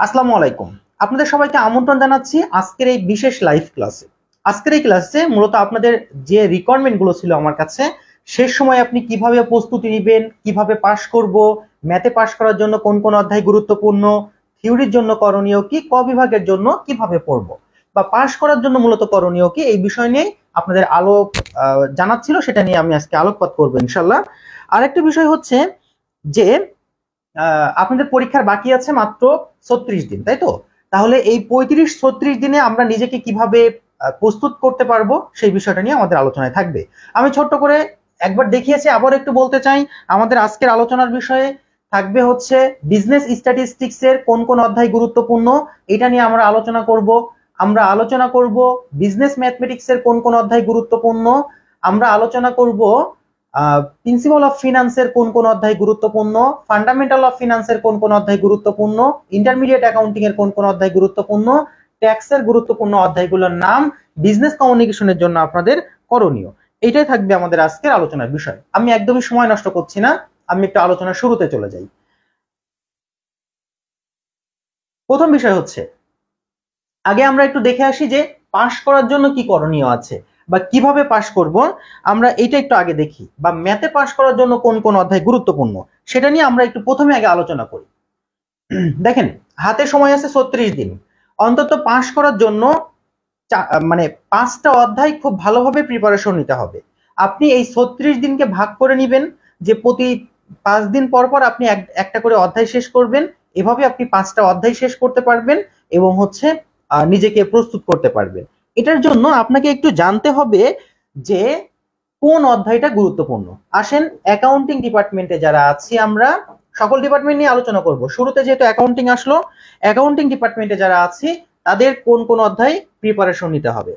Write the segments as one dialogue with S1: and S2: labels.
S1: আসসালামু আলাইকুম। আপনাদের সবাইকে আমন্ত্রণ জানাচ্ছি আজকের এই বিশেষ লাইভ ক্লাসে। আজকের এই ক্লাসে মূলত আপনাদের যে রিকোয়ারমেন্ট গুলো ছিল আমার কাছে, শেষ সময় আপনি কিভাবে প্রস্তুতি নেবেন, কিভাবে পাশ করব, ম্যাথে পাশ করার জন্য কোন কোন অধ্যায় গুরুত্বপূর্ণ, থিওরির জন্য করণীয় কি, ক বিভাগের জন্য কিভাবে পড়ব, বা পাশ করার জন্য মূলত করণীয় কি, এই বিষয় নিয়ে আপনাদের জানার ছিল, সেটা নিয়ে আমি আজকে আলোকপাত করবো ইনশাল্লাহ। আরেকটা বিষয় হচ্ছে যে আপনাদের পরীক্ষার বাকি আছে মাত্র 36 দিন, তাই তো? তাহলে এই 35-36 দিনে আমরা নিজেকে কিভাবে প্রস্তুত করতে পারবো সেই বিষয়টা নিয়ে আমাদের আলোচনায় থাকবে। আমি ছোট্ট করে একবার দেখিয়েছি, আবার একটু বলতে চাই। আমাদের আজকের আলোচনার বিষয়ে থাকবে হচ্ছে বিজনেস স্ট্যাটিস্টিক্স এর কোন কোন অধ্যায় গুরুত্বপূর্ণ, এটা নিয়ে আমরা আলোচনা করব। আমরা আলোচনা করব বিজনেস ম্যাথমেটিক্স এর কোন কোন অধ্যায় গুরুত্বপূর্ণ। আমরা আলোচনা করব প্রিন্সিপাল অফ ফিনান্সের কোন কোন অধ্যায় গুরুত্বপূর্ণ, ফান্ডামেন্টাল অফ ফিনান্সের কোন কোন অধ্যায় গুরুত্বপূর্ণ, ইন্টারমিডিয়েট অ্যাকাউন্টিং এর কোন কোন অধ্যায় গুরুত্বপূর্ণ, ট্যাক্সের গুরুত্বপূর্ণ অধ্যায়গুলোর নাম, বিজনেস কমিউনিকেশনের জন্য আপনাদের করণীয়। এটাই থাকবে আমাদের আজকের আলোচনার বিষয়। আমি একদমই সময় নষ্ট করছি না, আমি একটু আলোচনার শুরুতে চলে যাই। প্রথম বিষয় হচ্ছে, আগে আমরা একটু দেখে আসি যে পাশ করার জন্য কি করণীয় আছে বা কিভাবে পাশ করব, আমরা এটা একটু আগে দেখি। বা ম্যাথে পাশ করার জন্য কোন কোন অধ্যায় গুরুত্বপূর্ণ সেটা নিয়ে আমরা একটু প্রথমে আগে আলোচনা করি। দেখেন, হাতে সময় আছে 36 দিন। অন্তত পাশ করার জন্য মানে 5টা অধ্যায় খুব ভালোভাবে প্রিপারেশন নিতে হবে। আপনি এই 36 দিনকে ভাগ করে নেবেন, যে প্রতি 5 দিন পর পর আপনি একটা করে অধ্যায় শেষ করবেন। এভাবে আপনি 5টা অধ্যায় শেষ করতে পারবেন এবং হচ্ছে নিজেকে প্রস্তুত করতে পারবেন। এটার জন্য আপনাকে একটু জানতে হবে যে কোন অধ্যায়টা গুরুত্বপূর্ণ। আসেন, অ্যাকাউন্টিং ডিপার্টমেন্টে যারা আছি, আমরা সকল ডিপার্টমেন্ট নিয়ে আলোচনা করব। শুরুতে যেহেতু অ্যাকাউন্টিং আসলো, অ্যাকাউন্টিং ডিপার্টমেন্টে যারা আছি তাদের কোন কোন অধ্যায় প্রিপারেশন নিতে হবে।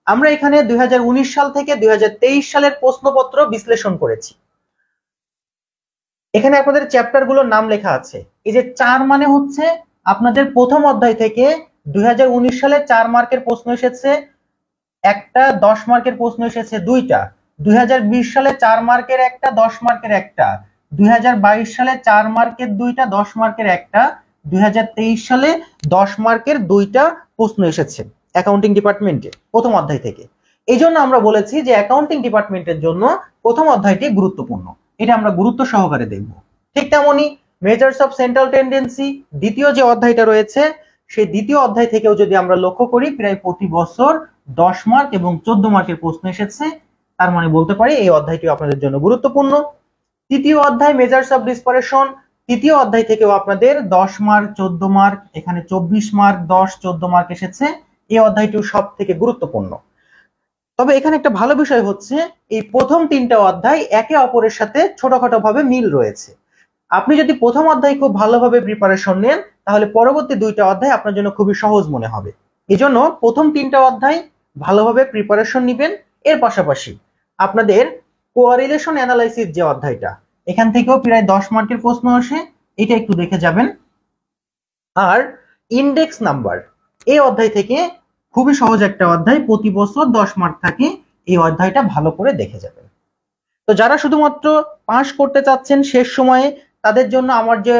S1: আমরা এখানে 2019 সাল থেকে 2023 সালের প্রশ্নপত্র বিশ্লেষণ করেছি। এখানে আপনাদের চ্যাপ্টার গুলোর নাম লেখা আছে। এই যে 4 মানে হচ্ছে আপনাদের প্রথম অধ্যায় থেকে 2019 সালে 4 মার্কের প্রশ্ন এসেছে একটা, 10 মার্কের প্রশ্ন এসেছে দুইটা। 2020 সালে 4 মার্কের একটা, 10 মার্কের একটা। 2022 সালে 4 মার্কের দুইটা, 10 মার্কের একটা। 2023 সালে 10 মার্কের দুইটা প্রশ্ন এসেছে অ্যাকাউন্টিং ডিপার্টমেন্টে প্রথম অধ্যায় থেকে। এই জন্য আমরা বলেছি যে অ্যাকাউন্টিং ডিপার্টমেন্টের জন্য প্রথম অধ্যায়টি গুরুত্বপূর্ণ, এটা আমরা গুরুত্ব সহকারে দেখব। ঠিক তেমনি মেজার্স অফ সেন্ট্রাল টেন্ডেন্সি দ্বিতীয় যে অধ্যায়টা রয়েছে, সেই দ্বিতীয় অধ্যায় থেকেও যদি আমরা লক্ষ্য করি, প্রায় প্রতি বছর 10 মার্ক এবং 14 মার্কের প্রশ্ন এসেছে। তার মানে বলতে পারি এই অধ্যায়টি আপনাদের জন্য গুরুত্বপূর্ণ। তৃতীয় অধ্যায় মেজার্স অফ ডিসপারেশন, তৃতীয় অধ্যায় থেকেও আপনাদের 10 মার্ক, 14 মার্ক, এখানে 24 মার্ক, 10, 14 মার্ক এসেছে। এই অধ্যায়টিও সব থেকে গুরুত্বপূর্ণ। তবে এখানে একটা ভালো বিষয় হচ্ছে, এই প্রথম 3টা অধ্যায় একে অপরের সাথে ছোটখাটো ভাবে মিল রয়েছে। আপনি যদি প্রথম অধ্যায় খুব ভালোভাবে প্রিপারেশন নেন, তাহলে পরবর্তী 2টা অধ্যায় আপনার জন্য খুবই সহজ মনে হবে। এজন্য প্রথম 3টা অধ্যায় ভালোভাবে প্রিপারেশন নেবেন। এর পাশাপাশি আপনাদের কোয়ারিলেশন অ্যানালাইসিস যে অধ্যায়টা, এখান থেকেও প্রায় 10 মার্কের প্রশ্ন আসে, এটা একটু দেখে যাবেন। আর ইন্ডেক্স নাম্বার, এই অধ্যায় থেকে খুবই সহজ একটা অধ্যায়, প্রতি বছর 10 মার্ক থাকে। এই অধ্যায়টা ভালো করে দেখে যাবেন। তো যারা শুধুমাত্র পাস করতে চাচ্ছেন শেষ সময়ে, তাদের জন্য আমার যে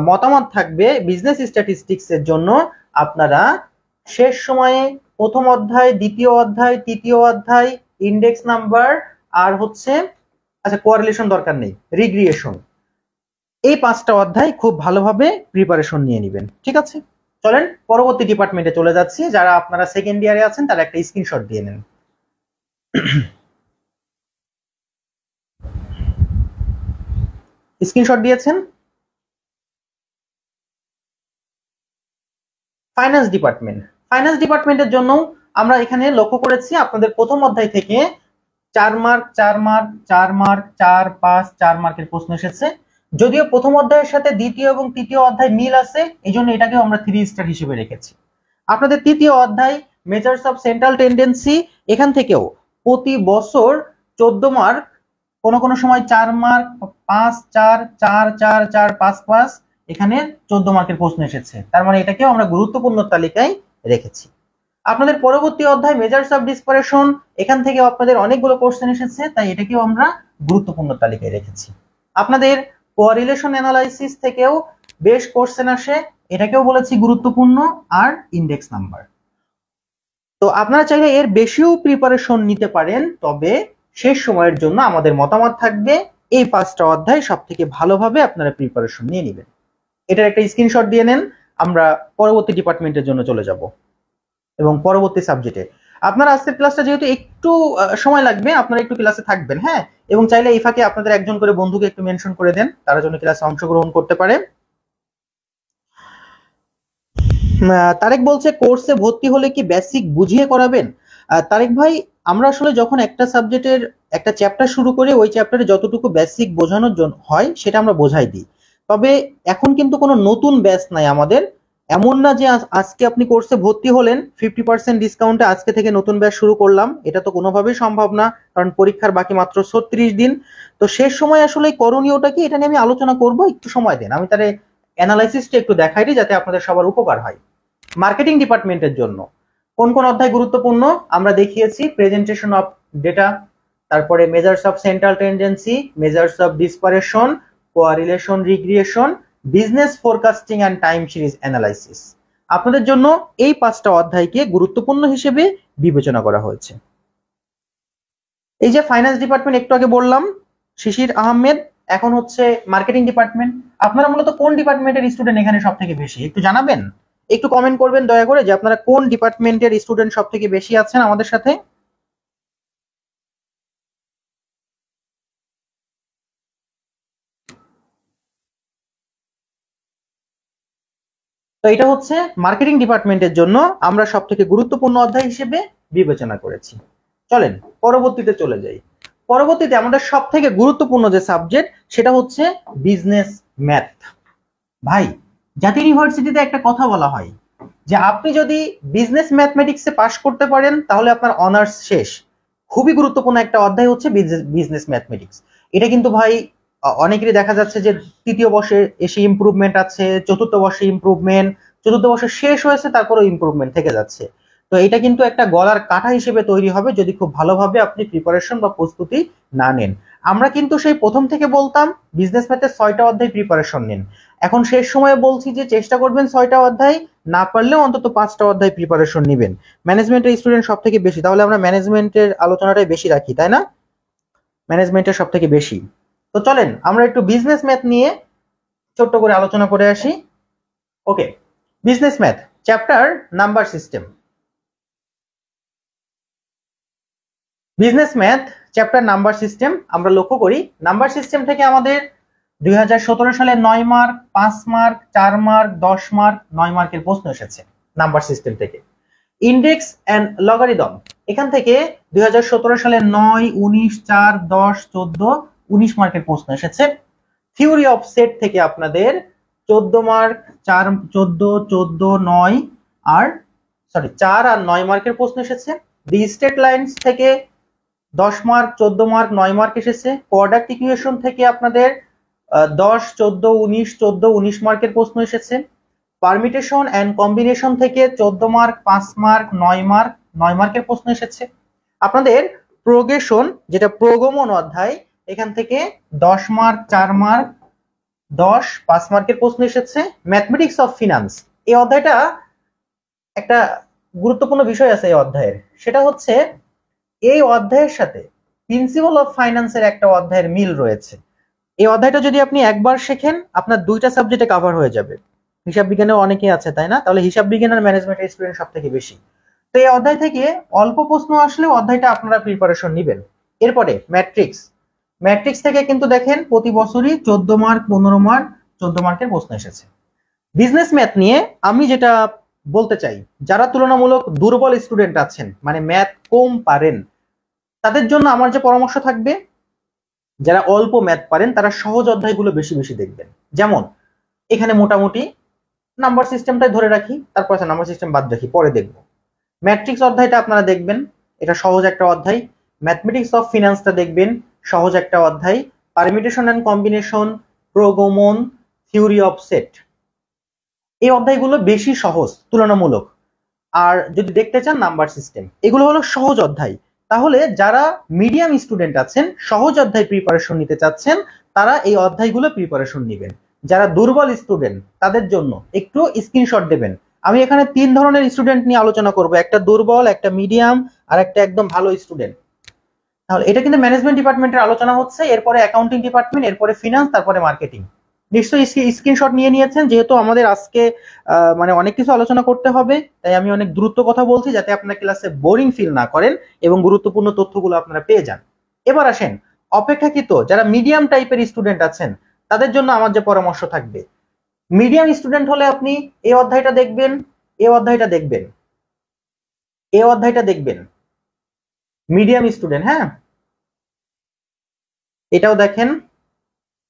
S1: মতামত থাকবে, বিজনেস স্ট্যাটিস্টিক্স এর জন্য আপনারা শেষ সময়ে প্রথম অধ্যায়, দ্বিতীয় অধ্যায়, তৃতীয় অধ্যায়, ইন্ডেক্স নাম্বার, আর হচ্ছে আচ্ছা কোয়ারিলেশন দরকার নেই, রিগ্রিয়েশন, এই 5টা অধ্যায় খুব ভালোভাবে প্রিপারেশন নিয়ে নেবেন। ঠিক আছে, চলেন পরবর্তী ডিপার্টমেন্টে চলে যাচ্ছি। যারা আপনারা সেকেন্ড ইয়ারে আছেন তারা একটা স্ক্রিনশট দিয়ে নেন। স্ক্রিনশট দিয়েছেন? ফাইন্যান্স ডিপার্টমেন্ট, ফাইন্যান্স ডিপার্টমেন্টের জন্য আমরা এখানে লক্ষ্য করেছি আপনাদের প্রথম অধ্যায় থেকে 4 মার্ক, 4 মার্ক, 4 মার্ক, 4, 5, 4 মার্কের প্রশ্ন এসেছে। যদিও প্রথম অধ্যায়ের সাথে দ্বিতীয় এবং তৃতীয় অধ্যায় মিল আছে, এই জন্য এটাকেও আমরা 3 স্টার হিসেবে রেখেছি। আপনাদের তৃতীয় অধ্যায় মেজার্স অফ সেন্ট্রাল টেন্ডেন্সি, এখান থেকেও প্রতি বছর 14 মার্ক, কোনো কোনো সময় 4 মার্ক, 5, 4, 4, 4, 4, 5, 5, এখানে 14 মার্কের প্রশ্ন এসেছে। তার মানে এটাকেও আমরা গুরুত্বপূর্ণ তালিকায় রেখেছি। আপনাদের পরবর্তী অধ্যায় মেজার্স অফ ডিসপারেশন, এখান থেকে আপনাদের অনেকগুলো কোশ্চেন এসেছে, তাই এটাকেও আমরা গুরুত্বপূর্ণ তালিকায় রেখেছি। আপনাদের কোয়ারিলেশন অ্যানালাইসিস থেকেও বেশ কোশ্চেন আসে, এটাকেও বলেছি গুরুত্বপূর্ণ। আর ইন্ডেক্স নাম্বার। তো আপনারা চাইলে এর বেশিও প্রিপারেশন নিতে পারেন, তবে শেষ সময়ের জন্য আমাদের মতামত থাকবে এই 5টা অধ্যায় সব থেকে ভালোভাবে আপনারা প্রিপারেশন নিয়ে নেবেন। এটার একটা স্ক্রিনশট দিয়ে নেন, আমরা পরবর্তী ডিপার্টমেন্টের জন্য চলে যাব এবং পরবর্তী সাবজেক্টে। আপনারা আজকের ক্লাসটা যেহেতু একটু সময় লাগবে, আপনারা একটু ক্লাসে থাকবেন, হ্যাঁ, এবং চাইলে এই ফাঁকে আপনাদের একজন করে বন্ধুকে একটু মেনশন করে দেন, তারা যেন ক্লাসে অংশগ্রহণ করতে পারে। তারেক বলছে কোর্সে ভর্তি হলে কি বেসিক বুঝিয়ে করাবেন? তারেক ভাই, আমরা আসলে যখন একটা সাবজেক্টের একটা চ্যাপ্টার শুরু করি, ওই চ্যাপ্টারে যতটুকু বেসিক বোঝানোর জন্য হয় সেটা আমরা বোঝাই দিই। তবে এখন কিন্তু কোনো নতুন ব্যাচ নাই আমাদের। এমন না যে আজকে আপনি কোর্সে ভর্তি হলেন 50% ডিসকাউন্টে আজকে থেকে নতুন ব্যাচ শুরু করলাম, এটা তো কোনোভাবেই সম্ভব না, কারণ পরীক্ষার বাকি মাত্র 36 দিন। তো শেষ সময় আসলে করণীয়টা কি, এটা নিয়ে আমি আলোচনা করব, একটু সময় দেন, আমি তার অ্যানালাইসিসটা একটু দেখাই দিই যাতে আপনাদের সবার উপকার হয়। মার্কেটিং ডিপার্টমেন্টের জন্য কোন কোন অধ্যায় গুরুত্বপূর্ণ আমরা দেখিয়েছি। প্রেজেন্টেশন অফ ডেটা, তারপরে measures of central tendency, measures of dispersion, correlation regression, business forecasting and time series analysis. আপনাদের জন্য এই 5টা অধ্যায়কে গুরুত্বপূর্ণ হিসেবে বিবেচনা করা হয়েছে। এই যে ফাইন্যান্স ডিপার্টমেন্ট একটু আগে বললাম, শিশির আহমেদ, এখন হচ্ছে মার্কেটিং ডিপার্টমেন্ট। আপনারা মূলত কোন ডিপার্টমেন্টের স্টুডেন্ট এখানে সব থেকে বেশি, একটু জানাবেন, একটু কমেন্ট করবেন দয়া করে যে আপনারা কোন ডিপার্টমেন্টের স্টুডেন্ট সব থেকে বেশি আছেন আমাদের সাথে। তো এটা হচ্ছে মার্কেটিং ডিপার্টমেন্টের জন্য আমরা সব থেকে গুরুত্বপূর্ণ অধ্যায় হিসেবে বিবেচনা করেছি। চলেন পরবর্তীতে চলে যাই। পরবর্তীতে আমাদের সব থেকে গুরুত্বপূর্ণ যে সাবজেক্ট সেটা হচ্ছে বিজনেস ম্যাথ। ভাই, জাতীয় ইউনিভার্সিটিতে একটা কথা বলা হয় যে আপনি যদি বিজনেস ম্যাথমেটিক্সে পাশ করতে পারেন তাহলে আপনার অনার্স শেষ। খুবই গুরুত্বপূর্ণ একটা অধ্যায় হচ্ছে বিজনেস ম্যাথমেটিক্স। এটা কিন্তু ভাই অনেকেরই দেখা যাচ্ছে যে তৃতীয় বর্ষে এসে ইমপ্রুভমেন্ট আছে, চতুর্থ বর্ষে ইমপ্রুভমেন্ট, চতুর্থ বর্ষে শেষ হয়েছে তারপরেও ইমপ্রুভমেন্ট থেকে যাচ্ছে। তো এটা কিন্তু একটা গলার কাঁটা হিসেবে তৈরি হবে যদি খুব ভালোভাবে আপনি প্রিপারেশন বা প্রস্তুতি না নেন। আমরা কিন্তু সেই প্রথম থেকে বলতাম বিজনেস ম্যাথের 6টা অধ্যায় প্রিপারেশন নিন। এখন শেষ সময়ে বলছি যে চেষ্টা করবেন 6টা অধ্যায়, না পারলেও অন্তত 5টা অধ্যায় প্রিপারেশন নেবেন। ম্যানেজমেন্টের স্টুডেন্ট সব থেকে বেশি, তাহলে আমরা ম্যানেজমেন্টের আলোচনাটাই বেশি রাখি, তাই না? ম্যানেজমেন্টের সব থেকে বেশি। তো চলেন আমরা একটু বিজনেস ম্যাথ নিয়ে ছোট্ট করে আলোচনা করে আসি। Okay, business math chapter number system. Business math chapter number system আমরা লক্ষ্য করি, নাম্বার সিস্টেম থেকে আমাদের 2017 সালে 9 মার্ক, 5 মার্ক, 4 মার্ক, 10 মার্ক, 9 মার্কের প্রশ্ন এসেছে নাম্বার সিস্টেম থেকে। ইন্ডেক্স অ্যান্ড লগারিদম এখান থেকে 2017 সালে 9, 19, 4, 10, 14, 19 মার্কের প্রশ্ন এসেছে। থিওরি অফ সেট থেকে আপনাদের 14 মার্ক, 4, 14, 14, 9 আর 4 আর 9 মার্কের প্রশ্ন এসেছে। দি স্টেট লাইন্স থেকে 10 মার্ক, 14 মার্ক, 9 মার্ক এসেছে। প্রোডাক্ট ইকুয়েশন থেকে আপনাদের 10, 14, 19, 14, 19 মার্কের প্রশ্ন এসেছে। পারমিটেশন অ্যান্ড কম্বিনেশন থেকে 14 মার্ক, 5 মার্ক, 9 মার্ক, 9 মার্কের প্রশ্ন এসেছে। আপনাদের প্রোগ্রেশন যেটা প্রগমন অধ্যায়, এখান থেকে 10 মার্ক, 4 মার্ক, 10, 5 মার্কের প্রশ্ন এসেছে। ম্যাথমেটিক্স অফ ফিনান্স এই অধ্যায়টা একটা গুরুত্বপূর্ণ বিষয় আছে এই অধ্যায়ের, সেটা হচ্ছে এই অধ্যায়ের সাথে প্রিন্সিপাল অফ ফাইন্যান্সের একটা অধ্যায়ের মিল রয়েছে। এই অধ্যায়টা যদি আপনি একবার শেখেন আপনার 2টা সাবজেক্টে কভার হয়ে যাবে। হিসাব বিজ্ঞানেও অনেকেই আছে, তাই না? তাহলে হিসাব বিজ্ঞান আর ম্যানেজমেন্টের স্টুডেন্ট সব থেকে বেশি। তো এই অধ্যায় থেকে অল্প প্রশ্ন আসলেও অধ্যায়টা আপনারা প্রিপারেশন নেবেন। এরপরে ম্যাট্রিক্স, ম্যাট্রিক্স থেকে কিন্তু দেখেন প্রতি বছরই 14 মার্ক, 15 মার্ক, 14 মার্কের প্রশ্ন এসেছে। বিজনেস ম্যাথ নিয়ে আমি যেটা বলতে চাই, যারা তুলনামূলক দুর্বল স্টুডেন্ট আছেন, মানে ম্যাথ কম পারেন, তাদের জন্য আমার যে পরামর্শ থাকবে, যারা অল্প ম্যাথ পারেন তারা সহজ অধ্যায়গুলো বেশি বেশি দেখবেন। যেমন এখানে মোটামুটি নাম্বার সিস্টেমটাই ধরে রাখি, তারপর নাম্বার সিস্টেম বাদ রাখি, পরে দেখব। ম্যাট্রিক্স অধ্যায়টা আপনারা দেখবেন, এটা সহজ একটা অধ্যায়। ম্যাথমেটিক্স অফ ফিনান্সটা দেখবেন, সহজ একটা অধ্যায়। পারমিটেশন অ্যান্ড কম্বিনেশন, প্রগমন, থিওরি অফ সেট, এই অধ্যায়গুলো বেশি সহজ তুলনামূলক। আর যদি দেখতে চান নাম্বার সিস্টেম, এগুলো হলো সহজ অধ্যায়। তাহলে যারা মিডিয়াম স্টুডেন্ট আছেন, সহজ অধ্যায় প্রিপারেশন নিতে চাচ্ছেন, তারা এই অধ্যায়গুলো প্রিপারেশন নেবেন। যারা দুর্বল স্টুডেন্ট তাদের জন্য একটু স্ক্রিনশট দেবেন। আমি এখানে 3 ধরনের স্টুডেন্ট নিয়ে আলোচনা করব, একটা দুর্বল, একটা মিডিয়াম, আর একটা একদম ভালো স্টুডেন্ট। তাহলে এটা কিন্তু ম্যানেজমেন্ট ডিপার্টমেন্টের আলোচনা হচ্ছে, এরপরে অ্যাকাউন্টিং ডিপার্টমেন্ট, এরপরে ফিনান্স, তারপরে মার্কেটিং। নিশ্চয়ই স্ক্রিনশট নিয়ে নিয়েছেন, যেহেতু আমাদের আজকে মানে অনেক কিছু আলোচনা করতে হবে, তাই আমি অনেক দ্রুত কথা বলছি যাতে আপনারা ক্লাসে বোরিং ফিল না করেন এবং গুরুত্বপূর্ণ তথ্যগুলো আপনারা পেয়ে যান। এবার আসেন, অপেক্ষাকৃত যারা মিডিয়াম টাইপের স্টুডেন্ট আছেন তাদের জন্য আমার যে পরামর্শ থাকবে, মিডিয়াম স্টুডেন্ট হলে আপনি এই অধ্যায়টা দেখবেন, এই অধ্যায়টা দেখবেন, এই অধ্যায়টা দেখবেন। মিডিয়াম স্টুডেন্ট, হ্যাঁ, এটাও দেখেন,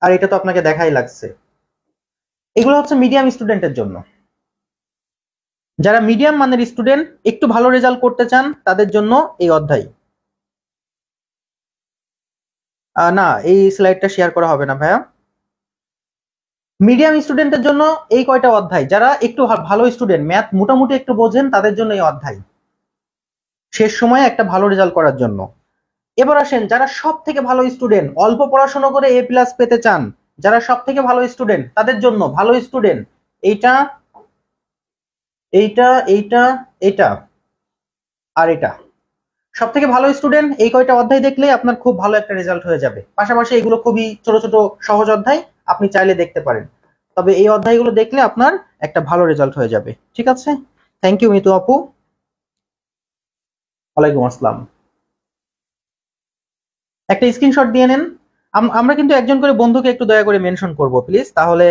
S1: আর এটা তো আপনাকে দেখাই লাগছে। এগুলো হচ্ছে মিডিয়াম স্টুডেন্টের জন্য। যারা মিডিয়াম মানের স্টুডেন্ট, একটু ভালো রেজাল্ট করতে চান, তাদের জন্য এই অধ্যায়। না, এই স্লাইডটা শেয়ার করা হবে না ভাইয়া। মিডিয়াম স্টুডেন্টের জন্য এই কয়টা অধ্যায়, যারা একটু ভালো স্টুডেন্ট, ম্যাথ মোটামুটি একটু বোঝেন, তাদের জন্য এই অধ্যায়, শেষ সময়ে একটা ভালো রেজাল্ট করার জন্য। এবার আসেন, যারা সব থেকে ভালো স্টুডেন্ট, অল্প পড়াশোনা করে এ প্লাস পেতে চান, যারা সব থেকে ভালো স্টুডেন্ট তাদের জন্য ভালো স্টুডেন্ট এইটা, এইটা, এইটা, এটা, আর এটা। সব থেকে ভালো স্টুডেন্ট এই কয়টা অধ্যায় দেখলে আপনার খুব ভালো একটা রেজাল্ট হয়ে যাবে। পাশাপাশি এগুলো খুবই ছোট ছোট সহজ অধ্যায়, আপনি চাইলে দেখতে পারেন, তবে এই অধ্যায়গুলো দেখলে আপনার একটা ভালো রেজাল্ট হয়ে যাবে। ঠিক আছে, থ্যাংক ইউ মিতু আপু। ওয়ালাইকুম আসসালাম। একটা স্ক্রিনশট দিয়ে নেন। আমরা কিন্তু একজন করে বন্ধুকে একটু দয়া করে মেনশন করব প্লিজ, তাহলে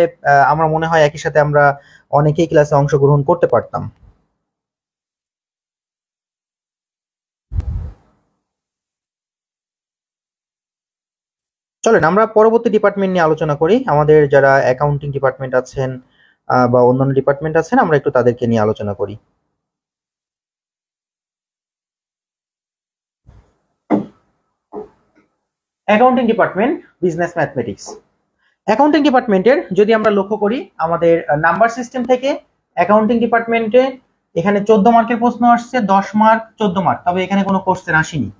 S1: আমার মনে হয় একই সাথে আমরা অনেকেই ক্লাসে অংশগ্রহণ করতে পারতাম। চলেন আমরা পরবর্তী ডিপার্টমেন্ট নিয়ে আলোচনা করি। আমাদের যারা অ্যাকাউন্টিং ডিপার্টমেন্ট আছেন বা অন্যান্য ডিপার্টমেন্ট আছেন, আমরা একটু তাদেরকে নিয়ে আলোচনা করি। Accounting department, business mathematics. Accounting ডিপার্টমেন্টের যদি আমরা লক্ষ্য করি, আমাদের নাম্বার সিস্টেম থেকে অ্যাকাউন্টিং ডিপার্টমেন্টে এখানে 14 মার্কের প্রশ্ন আসছে, 10 মার্ক, 14 মার্ক, তবে এখানে কোনো কোশ্চেন আসেনি।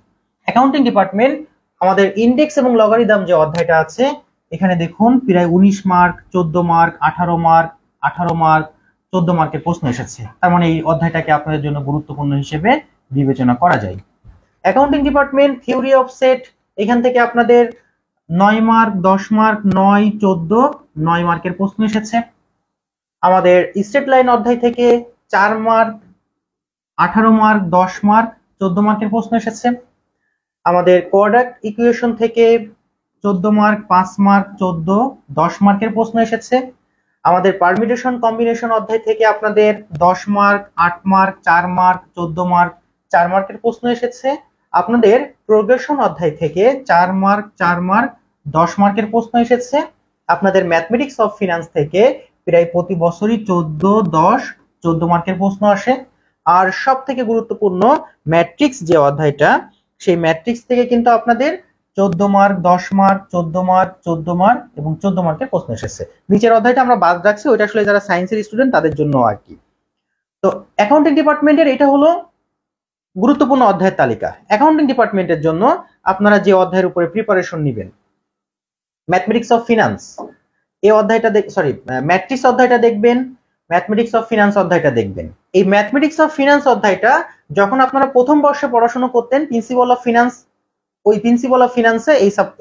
S1: অ্যাকাউন্টিং ডিপার্টমেন্ট আমাদের ইন্ডেক্স এবং লগারিদম যে অধ্যায়টা আছে, এখানে দেখুন প্রায় 19 মার্ক, 14 মার্ক, 18 মার্ক, 18 মার্ক, 14 মার্কের প্রশ্ন এসেছে। তার মানে এই অধ্যায়টাকে আপনাদের জন্য গুরুত্বপূর্ণ হিসেবে বিবেচনা করা যায়। Accounting department theory of set, এখান থেকে আপনাদের 9 মার্ক, 10 মার্ক, 9, 14, 9 মার্কের প্রশ্ন এসেছে। আমাদের স্ট্রেট লাইন অধ্যায় থেকে 4 মার্ক, 18 মার্ক, 10 মার্ক, 14 মার্কের প্রশ্ন এসেছে। আমাদের কোয়াড্রাট ইকুয়েশন থেকে 14 মার্ক, 5 মার্ক, 14, 10 মার্কের প্রশ্ন এসেছে। আমাদের পারমিটেশন কম্বিনেশন অধ্যায় থেকে আপনাদের 10 মার্ক, 8 মার্ক, 4 মার্ক, 14 মার্ক, 4 মার্কের প্রশ্ন এসেছে। আপনাদের প্রোগ্রেশন অধ্যায় থেকে 4 মার্ক, 4 মার্ক, 10 মার্কের প্রশ্ন এসেছে। আপনাদের ম্যাথমেটিক্স অফ ফিনান্স থেকে প্রায় প্রতি বছরই 14, 10, 14 মার্কের প্রশ্ন আসে। আর সব থেকে গুরুত্বপূর্ণ ম্যাট্রিক্স যে অধ্যায়টা, সেই ম্যাট্রিক্স থেকে কিন্তু আপনাদের 14 মার্ক, 10 মার্ক, 14 মার্ক, 14 মার্ক এবং 14 মার্কের প্রশ্ন এসেছে। নিচের অধ্যায়টা আমরা বাদ রাখছি, ওইটা আসলে যারা সায়েন্সের স্টুডেন্ট তাদের জন্য আর কি। তো অ্যাকাউন্টিং ডিপার্টমেন্টের এটা হলো গুরুত্বপূর্ণ অধ্যায়ের তালিকা। অ্যাকাউন্টিং ডিপার্টমেন্টের জন্য আপনারা যে অধ্যায়ের উপরে প্রিপারেশন নেবেন, ম্যাথমেটিক্স অফ ফিনান্স এই অধ্যায়টা সরি ম্যাট্রিক্স অধ্যায়টা দেখবেন, ম্যাথমেটিক্স অফ ফিনান্স অধ্যায়টা দেখবেন। এই ম্যাথমেটিক্স অফ ফিনান্স অধ্যায়টা যখন আপনারা প্রথম বর্ষে পড়াশোনা করতেন, প্রিন্সিপাল অফ ফিনান্স, ওই প্রিন্সিপাল অফ ফিনান্সে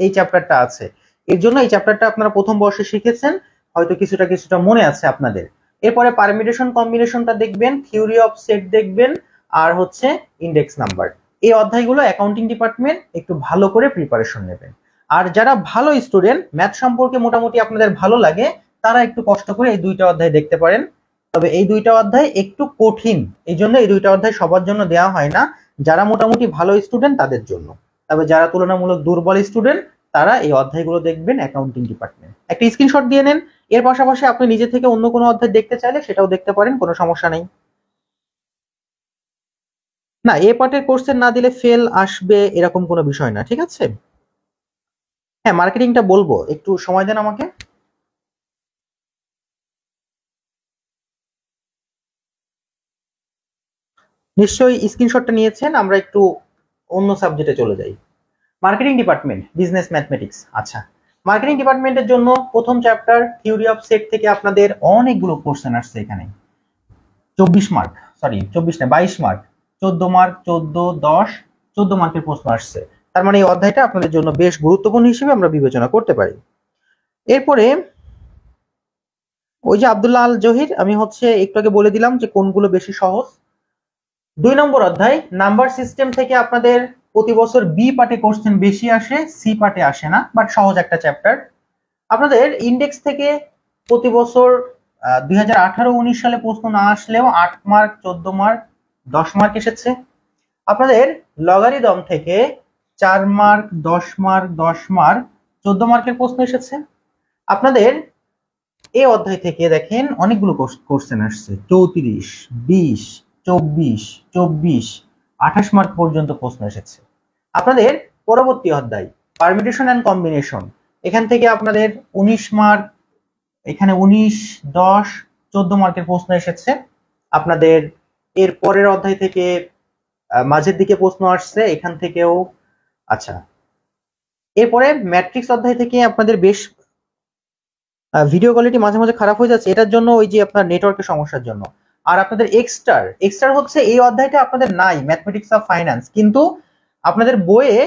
S1: এই চ্যাপ্টারটা আছে। এর জন্য এই চ্যাপ্টারটা আপনারা প্রথম বর্ষে শিখেছেন, হয়তো কিছুটা কিছুটা মনে আছে আপনাদের। এরপরে পারমিটেশন কম্বিনেশনটা দেখবেন, থিওরি অফ সেট দেখবেন, আর হচ্ছে ইন্ডেক্স নাম্বার। এই অধ্যায়গুলো অ্যাকাউন্টিং ডিপার্টমেন্ট একটু ভালো করে প্রিপারেশন নেবেন। আর যারা ভালো স্টুডেন্ট, ম্যাথ সম্পর্কে মোটামুটি আপনাদের ভালো লাগে, তারা একটু কষ্ট করে এই দুইটা অধ্যায় দেখতে পারেন। তবে এই দুইটা অধ্যায় একটু কঠিন, এই জন্য এই দুইটা অধ্যায় সবার জন্য দেওয়া হয় না, যারা মোটামুটি ভালো স্টুডেন্ট তাদের জন্য। তবে যারা তুলনামূলক দুর্বল স্টুডেন্ট, তারা এই অধ্যায়গুলো দেখবেন অ্যাকাউন্টিং ডিপার্টমেন্ট। একটা স্ক্রিনশট দিয়ে নেন। এর পাশাপাশি আপনি নিজে থেকে অন্য কোনো অধ্যায় দেখতে চাইলে সেটাও দেখতে পারেন, কোনো সমস্যা নেই। না, এ পার্টের কোর্সের না দিলে ফেল আসবে এরকম কোনো বিষয় না, ঠিক আছে। হ্যাঁ, মার্কেটিংটা বলবো, একটু সময় দেন আমাকে। নিশ্চয়ই স্ক্রিনশটটা নিয়েছেন, আমরা একটু অন্য সাবজেক্টে চলে যাই। Marketing department, business mathematics. আচ্ছা, মার্কেটিং ডিপার্টমেন্টের জন্য প্রথম চ্যাপ্টার থিওরি অফ সেট থেকে আপনাদের অনেকগুলো কোশ্চেন আসছে এখানে। 24 মার্ক, সরি 24 না 22 মার্ক, 14 মার্ক, 14, 10, 14 মার্কের প্রশ্ন আসছে। তার মানে এই অধ্যায়টা আপনাদের জন্য বেশ গুরুত্বপূর্ণ হিসেবে আমরা বিবেচনা করতে পারি। এরপরে ওই যে আব্দুল্লাহ আল জহির, আমি একটু আগে বলে দিলাম যে কোনগুলো বেশি সহজ। 2 নম্বর অধ্যায় নাম্বার সিস্টেম থেকে আপনাদের প্রতি বছর বি পার্টে কোশ্চেন বেশি আসে, সি পার্টে আসে না, বাট সহজ একটা চ্যাপ্টার। আপনাদের ইন্ডেক্স থেকে প্রতি বছর 2018-19 সালে প্রশ্ন না আসলেও 8 মার্ক, 14 মার্ক, 10 মার্ক এসেছে। আপনাদের লগারিদম থেকে 4 মার্ক, 10 মার্ক, 10 মার্ক, 14 মার্কের প্রশ্ন এসেছে। আপনাদের এই অধ্যায় থেকে দেখেন অনেকগুলো কোশ্চেন আসছে, 34, 20, 24, 24, 28 মার্ক পর্যন্ত প্রশ্ন এসেছে। আপনাদের পরবর্তী অধ্যায় পারমিটেশন এন্ড কম্বিনেশন, এখান থেকে আপনাদের 19 মার্ক, এখানে 19, 10, 14 মার্কের প্রশ্ন এসেছে। আপনাদের এর পরের অধ্যায় থেকে মাঝের দিকে প্রশ্ন আসছে, এখান থেকেও। আচ্ছা, এরপরে ম্যাট্রিক্স অধ্যায় থেকে আপনাদের বেশ ভিডিও কোয়ালিটি মাঝে মাঝে খারাপ হয়ে যাচ্ছে, এটার জন্য ওই যে আপনার নেটওয়ার্কের সমস্যার জন্য। আর আপনাদের এক্সটার হচ্ছে এই অধ্যায়টা আপনাদের নাই, ম্যাথমেটিক্স অফ ফাইন্যান্স, কিন্তু আপনাদের বইয়ে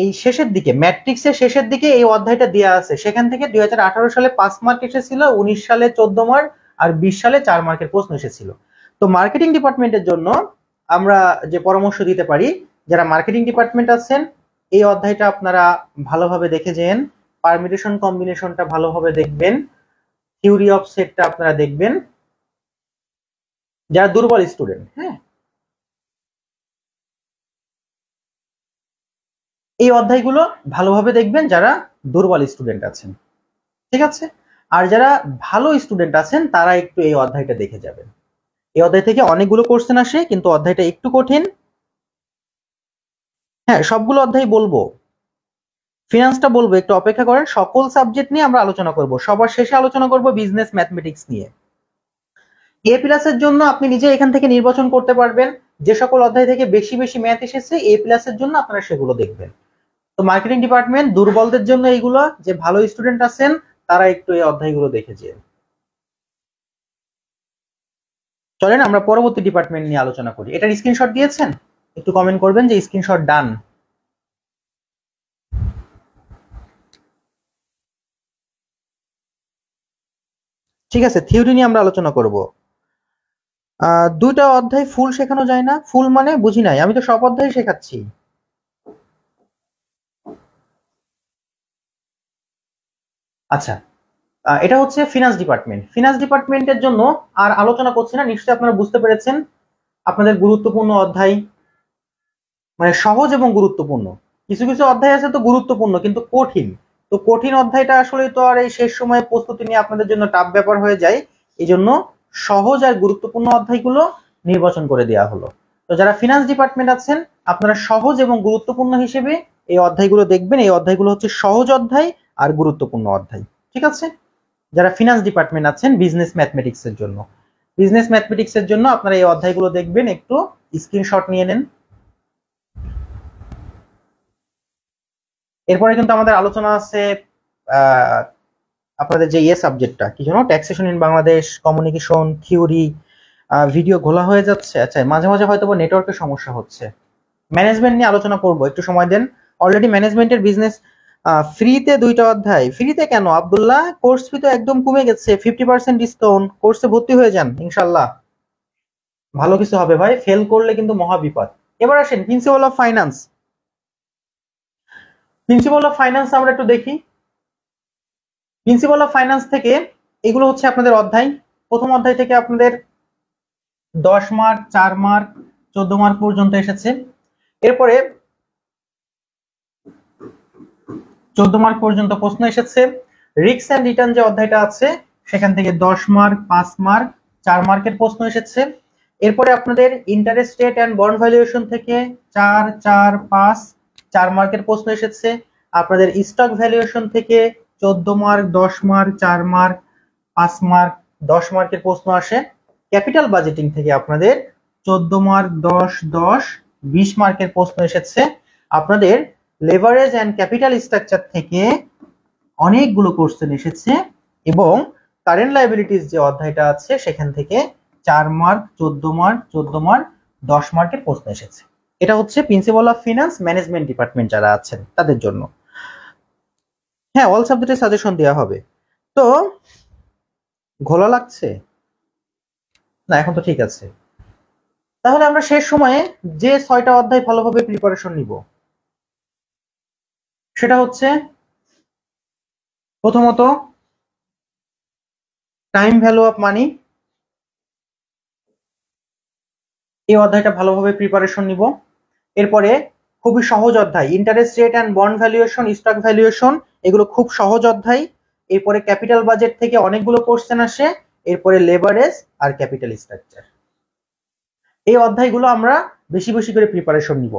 S1: এই শেষের দিকে, ম্যাট্রিক্সের শেষের দিকে এই অধ্যায়টা দেওয়া আছে। সেখান থেকে 2018 সালে 5 মার্ক এসেছিল, 19 সালে 14 মার্ক, আর 20 সালে 4 মার্কের প্রশ্ন এসেছিল। তো মার্কেটিং ডিপার্টমেন্টের জন্য আমরা যে পরামর্শ দিতে পারি, যারা মার্কেটিং ডিপার্টমেন্ট আছেন এই অধ্যায়টা আপনারা ভালোভাবে দেখে যেন, পারমিটেশন কম্বিনেশনটা ভালোভাবে দেখবেন, থিওরি অফ সেটটা আপনারা দেখবেন। যারা দুর্বল স্টুডেন্ট, হ্যাঁ, এই অধ্যায়গুলো ভালোভাবে দেখবেন যারা দুর্বল স্টুডেন্ট আছেন, ঠিক আছে? আর যারা ভালো স্টুডেন্ট আছেন তারা একটু এই অধ্যায়টা দেখে যাবেন। এই অধ্যায় থেকে অনেকগুলো কোশ্চেন আসে, কিন্তু অধ্যায়টা একটু কঠিন। হ্যাঁ, সবগুলো অধ্যায় বলবো, ফিনান্সটা বলবো, একটু অপেক্ষা করেন। সকল সাবজেক্ট নিয়ে আমরা আলোচনা করব, সবার শেষে আলোচনা করব বিজনেস ম্যাথমেটিক্স নিয়ে। এ প্লাসের জন্য আপনি নিজে এখান থেকে নির্বাচন করতে পারবেন যে সকল অধ্যায় থেকে বেশি বেশি ম্যাথ এসেছে, এ প্লাসের জন্য আপনারা সেগুলো দেখবেন। তো মার্কেটিং ডিপার্টমেন্ট দুর্বলদের জন্য এইগুলো, যে ভালো স্টুডেন্ট আছেন তারা একটু এই অধ্যায়গুলো দেখে যেন। চলেন আমরা পরবর্তী ডিপার্টমেন্ট নিয়ে আলোচনা করি। এটার স্ক্রিনশট দিয়েছেন? একটু কমেন্ট করবেন যে স্ক্রিনশট ডান। ঠিক আছে, থিওরি নিয়ে আমরা আলোচনা করব। দুইটা অধ্যায় ফুল শেখানো যায় না? ফুল মানে বুঝি নাই, আমি তো সব অধ্যায় শেখাচ্ছি। আচ্ছা, এটা হচ্ছে ফিনান্স ডিপার্টমেন্ট। ফিনান্স ডিপার্টমেন্টের জন্য আর আলোচনা করছি না, নিশ্চয়ই আপনারা বুঝতে পেরেছেন। আপনাদের গুরুত্বপূর্ণ অধ্যায়, মানে সহজ এবং গুরুত্বপূর্ণ। কিছু কিছু অধ্যায় আছে তো গুরুত্বপূর্ণ কিন্তু কঠিন। তো কঠিন অধ্যায়টা আসলে তো আর এই শেষ সময়ে প্রস্তুতি নিয়ে আপনাদের জন্য টাফ ব্যাপার হয়ে যায়, এই জন্য সহজ আর গুরুত্বপূর্ণ অধ্যায়গুলো নির্বাচন করে দেওয়া হলো। তো যারা ফিনান্স ডিপার্টমেন্ট আছেন আপনারা সহজ এবং গুরুত্বপূর্ণ হিসেবে এই অধ্যায়গুলো দেখবেন। এই অধ্যায়গুলো হচ্ছে সহজ অধ্যায় আর গুরুত্বপূর্ণ অধ্যায়, ঠিক আছে? যারা ফিনান্স ডিপার্টমেন্ট আছেন বিজনেস ম্যাথমেটিক্স এর জন্য, বিজনেস ম্যাথমেটিক্স এর জন্য আপনারা এই অধ্যায়গুলো দেখবেন, একটু স্ক্রিনশট নিয়ে নেন। এরপরে কিন্তু আমাদের আলোচনা আছে আপনাদের যে সাবজেক্টটা কি জানো, taxation in Bangladesh, communication theory. Video ঘোলা হয়ে যাচ্ছে, আচ্ছা মাঝে মাঝে হয়তো নেটওয়ার্কের সমস্যা হচ্ছে। ম্যানেজমেন্ট নিয়ে আলোচনা করব, একটু সময় দেন। অলরেডি ম্যানেজমেন্টের বিজনেস ফ্রিতে 2টা অধ্যায়। ফ্রিতে কেন আব্দুল্লাহ? কোর্স ফি তো একদম কমে গেছে, 50% ডিসকাউন্ট, কোর্সে ভর্তি হয়ে যান, ইনশাল্লাহ ভালো কিছু হবে ভাই, ফেল করলে কিন্তু মহা বিপদ। এবার আসেন principal of finance. Principal of finance আমরা একটু দেখি। প্রিন্সিপাল অফ ফাইন্যান্স থেকে এগুলো হচ্ছে আপনাদের অধ্যায়। প্রথম অধ্যায় থেকে আপনাদের 10 মার্ক, 4 মার্ক, 14 মার্ক পর্যন্ত এসেছে। এরপরে 14 মার্ক পর্যন্ত প্রশ্ন এসেছে। রিস্ক এন্ড রিটার্ন যে অধ্যায়টা আছে সেখান থেকে 10 মার্ক, 5 মার্ক, 4 মার্কের প্রশ্ন এসেছে। এরপরে আপনাদের interest rate and bond valuation থেকে 4, 4, 5, 4 মার্কের প্রশ্ন এসেছে। আপনাদের স্টক ভ্যালুয়েশন থেকে 14 মার্ক, 10 মার্ক, 4 মার্ক, 5 মার্ক, 10 মার্কের প্রশ্ন আসে। ক্যাপিটাল বাজেটিং থেকে আপনাদের 14 মার্ক, 10, 10, 20 মার্কের প্রশ্ন এসেছে। আপনাদের লেভারেজ অ্যান্ড ক্যাপিটাল স্ট্রাকচার থেকে অনেকগুলো কোশ্চেন এসেছে এবং কারেন্ট লায়াবিলিটিস যে অধ্যায়টা আছে সেখান থেকে 4 মার্ক, 14 মার্ক, 14 মার্ক, 10 মার্কের প্রশ্ন এসেছে। এটা হচ্ছে principal of finance management department যারা আছেন তাদের জন্য। হ্যাঁ, অল সাবজেক্টের সাজেশন দেওয়া হবে। তো ঘোলা লাগছে না? এখন তো ঠিক আছে। তাহলে আমরা শেষ সময়ে যে 6টা অধ্যায় ভালোভাবে প্রিপারেশন নিব সেটা হচ্ছে প্রথমত টাইম ভ্যালু অফ মানি, এই অধ্যায়টা ভালোভাবে প্রিপারেশন নিব। এরপরে খুবই সহজ অধ্যায় interest rate and bond valuation, stock valuation, এগুলো খুব সহজ অধ্যায়। এরপরে ক্যাপিটাল বাজেট থেকে অনেকগুলো কোশ্চেন আসে। এরপরে লেভারেজ আর ক্যাপিটাল স্ট্রাকচার, এই অধ্যায়গুলো আমরা বেশি বেশি করে প্রিপারেশন নিব।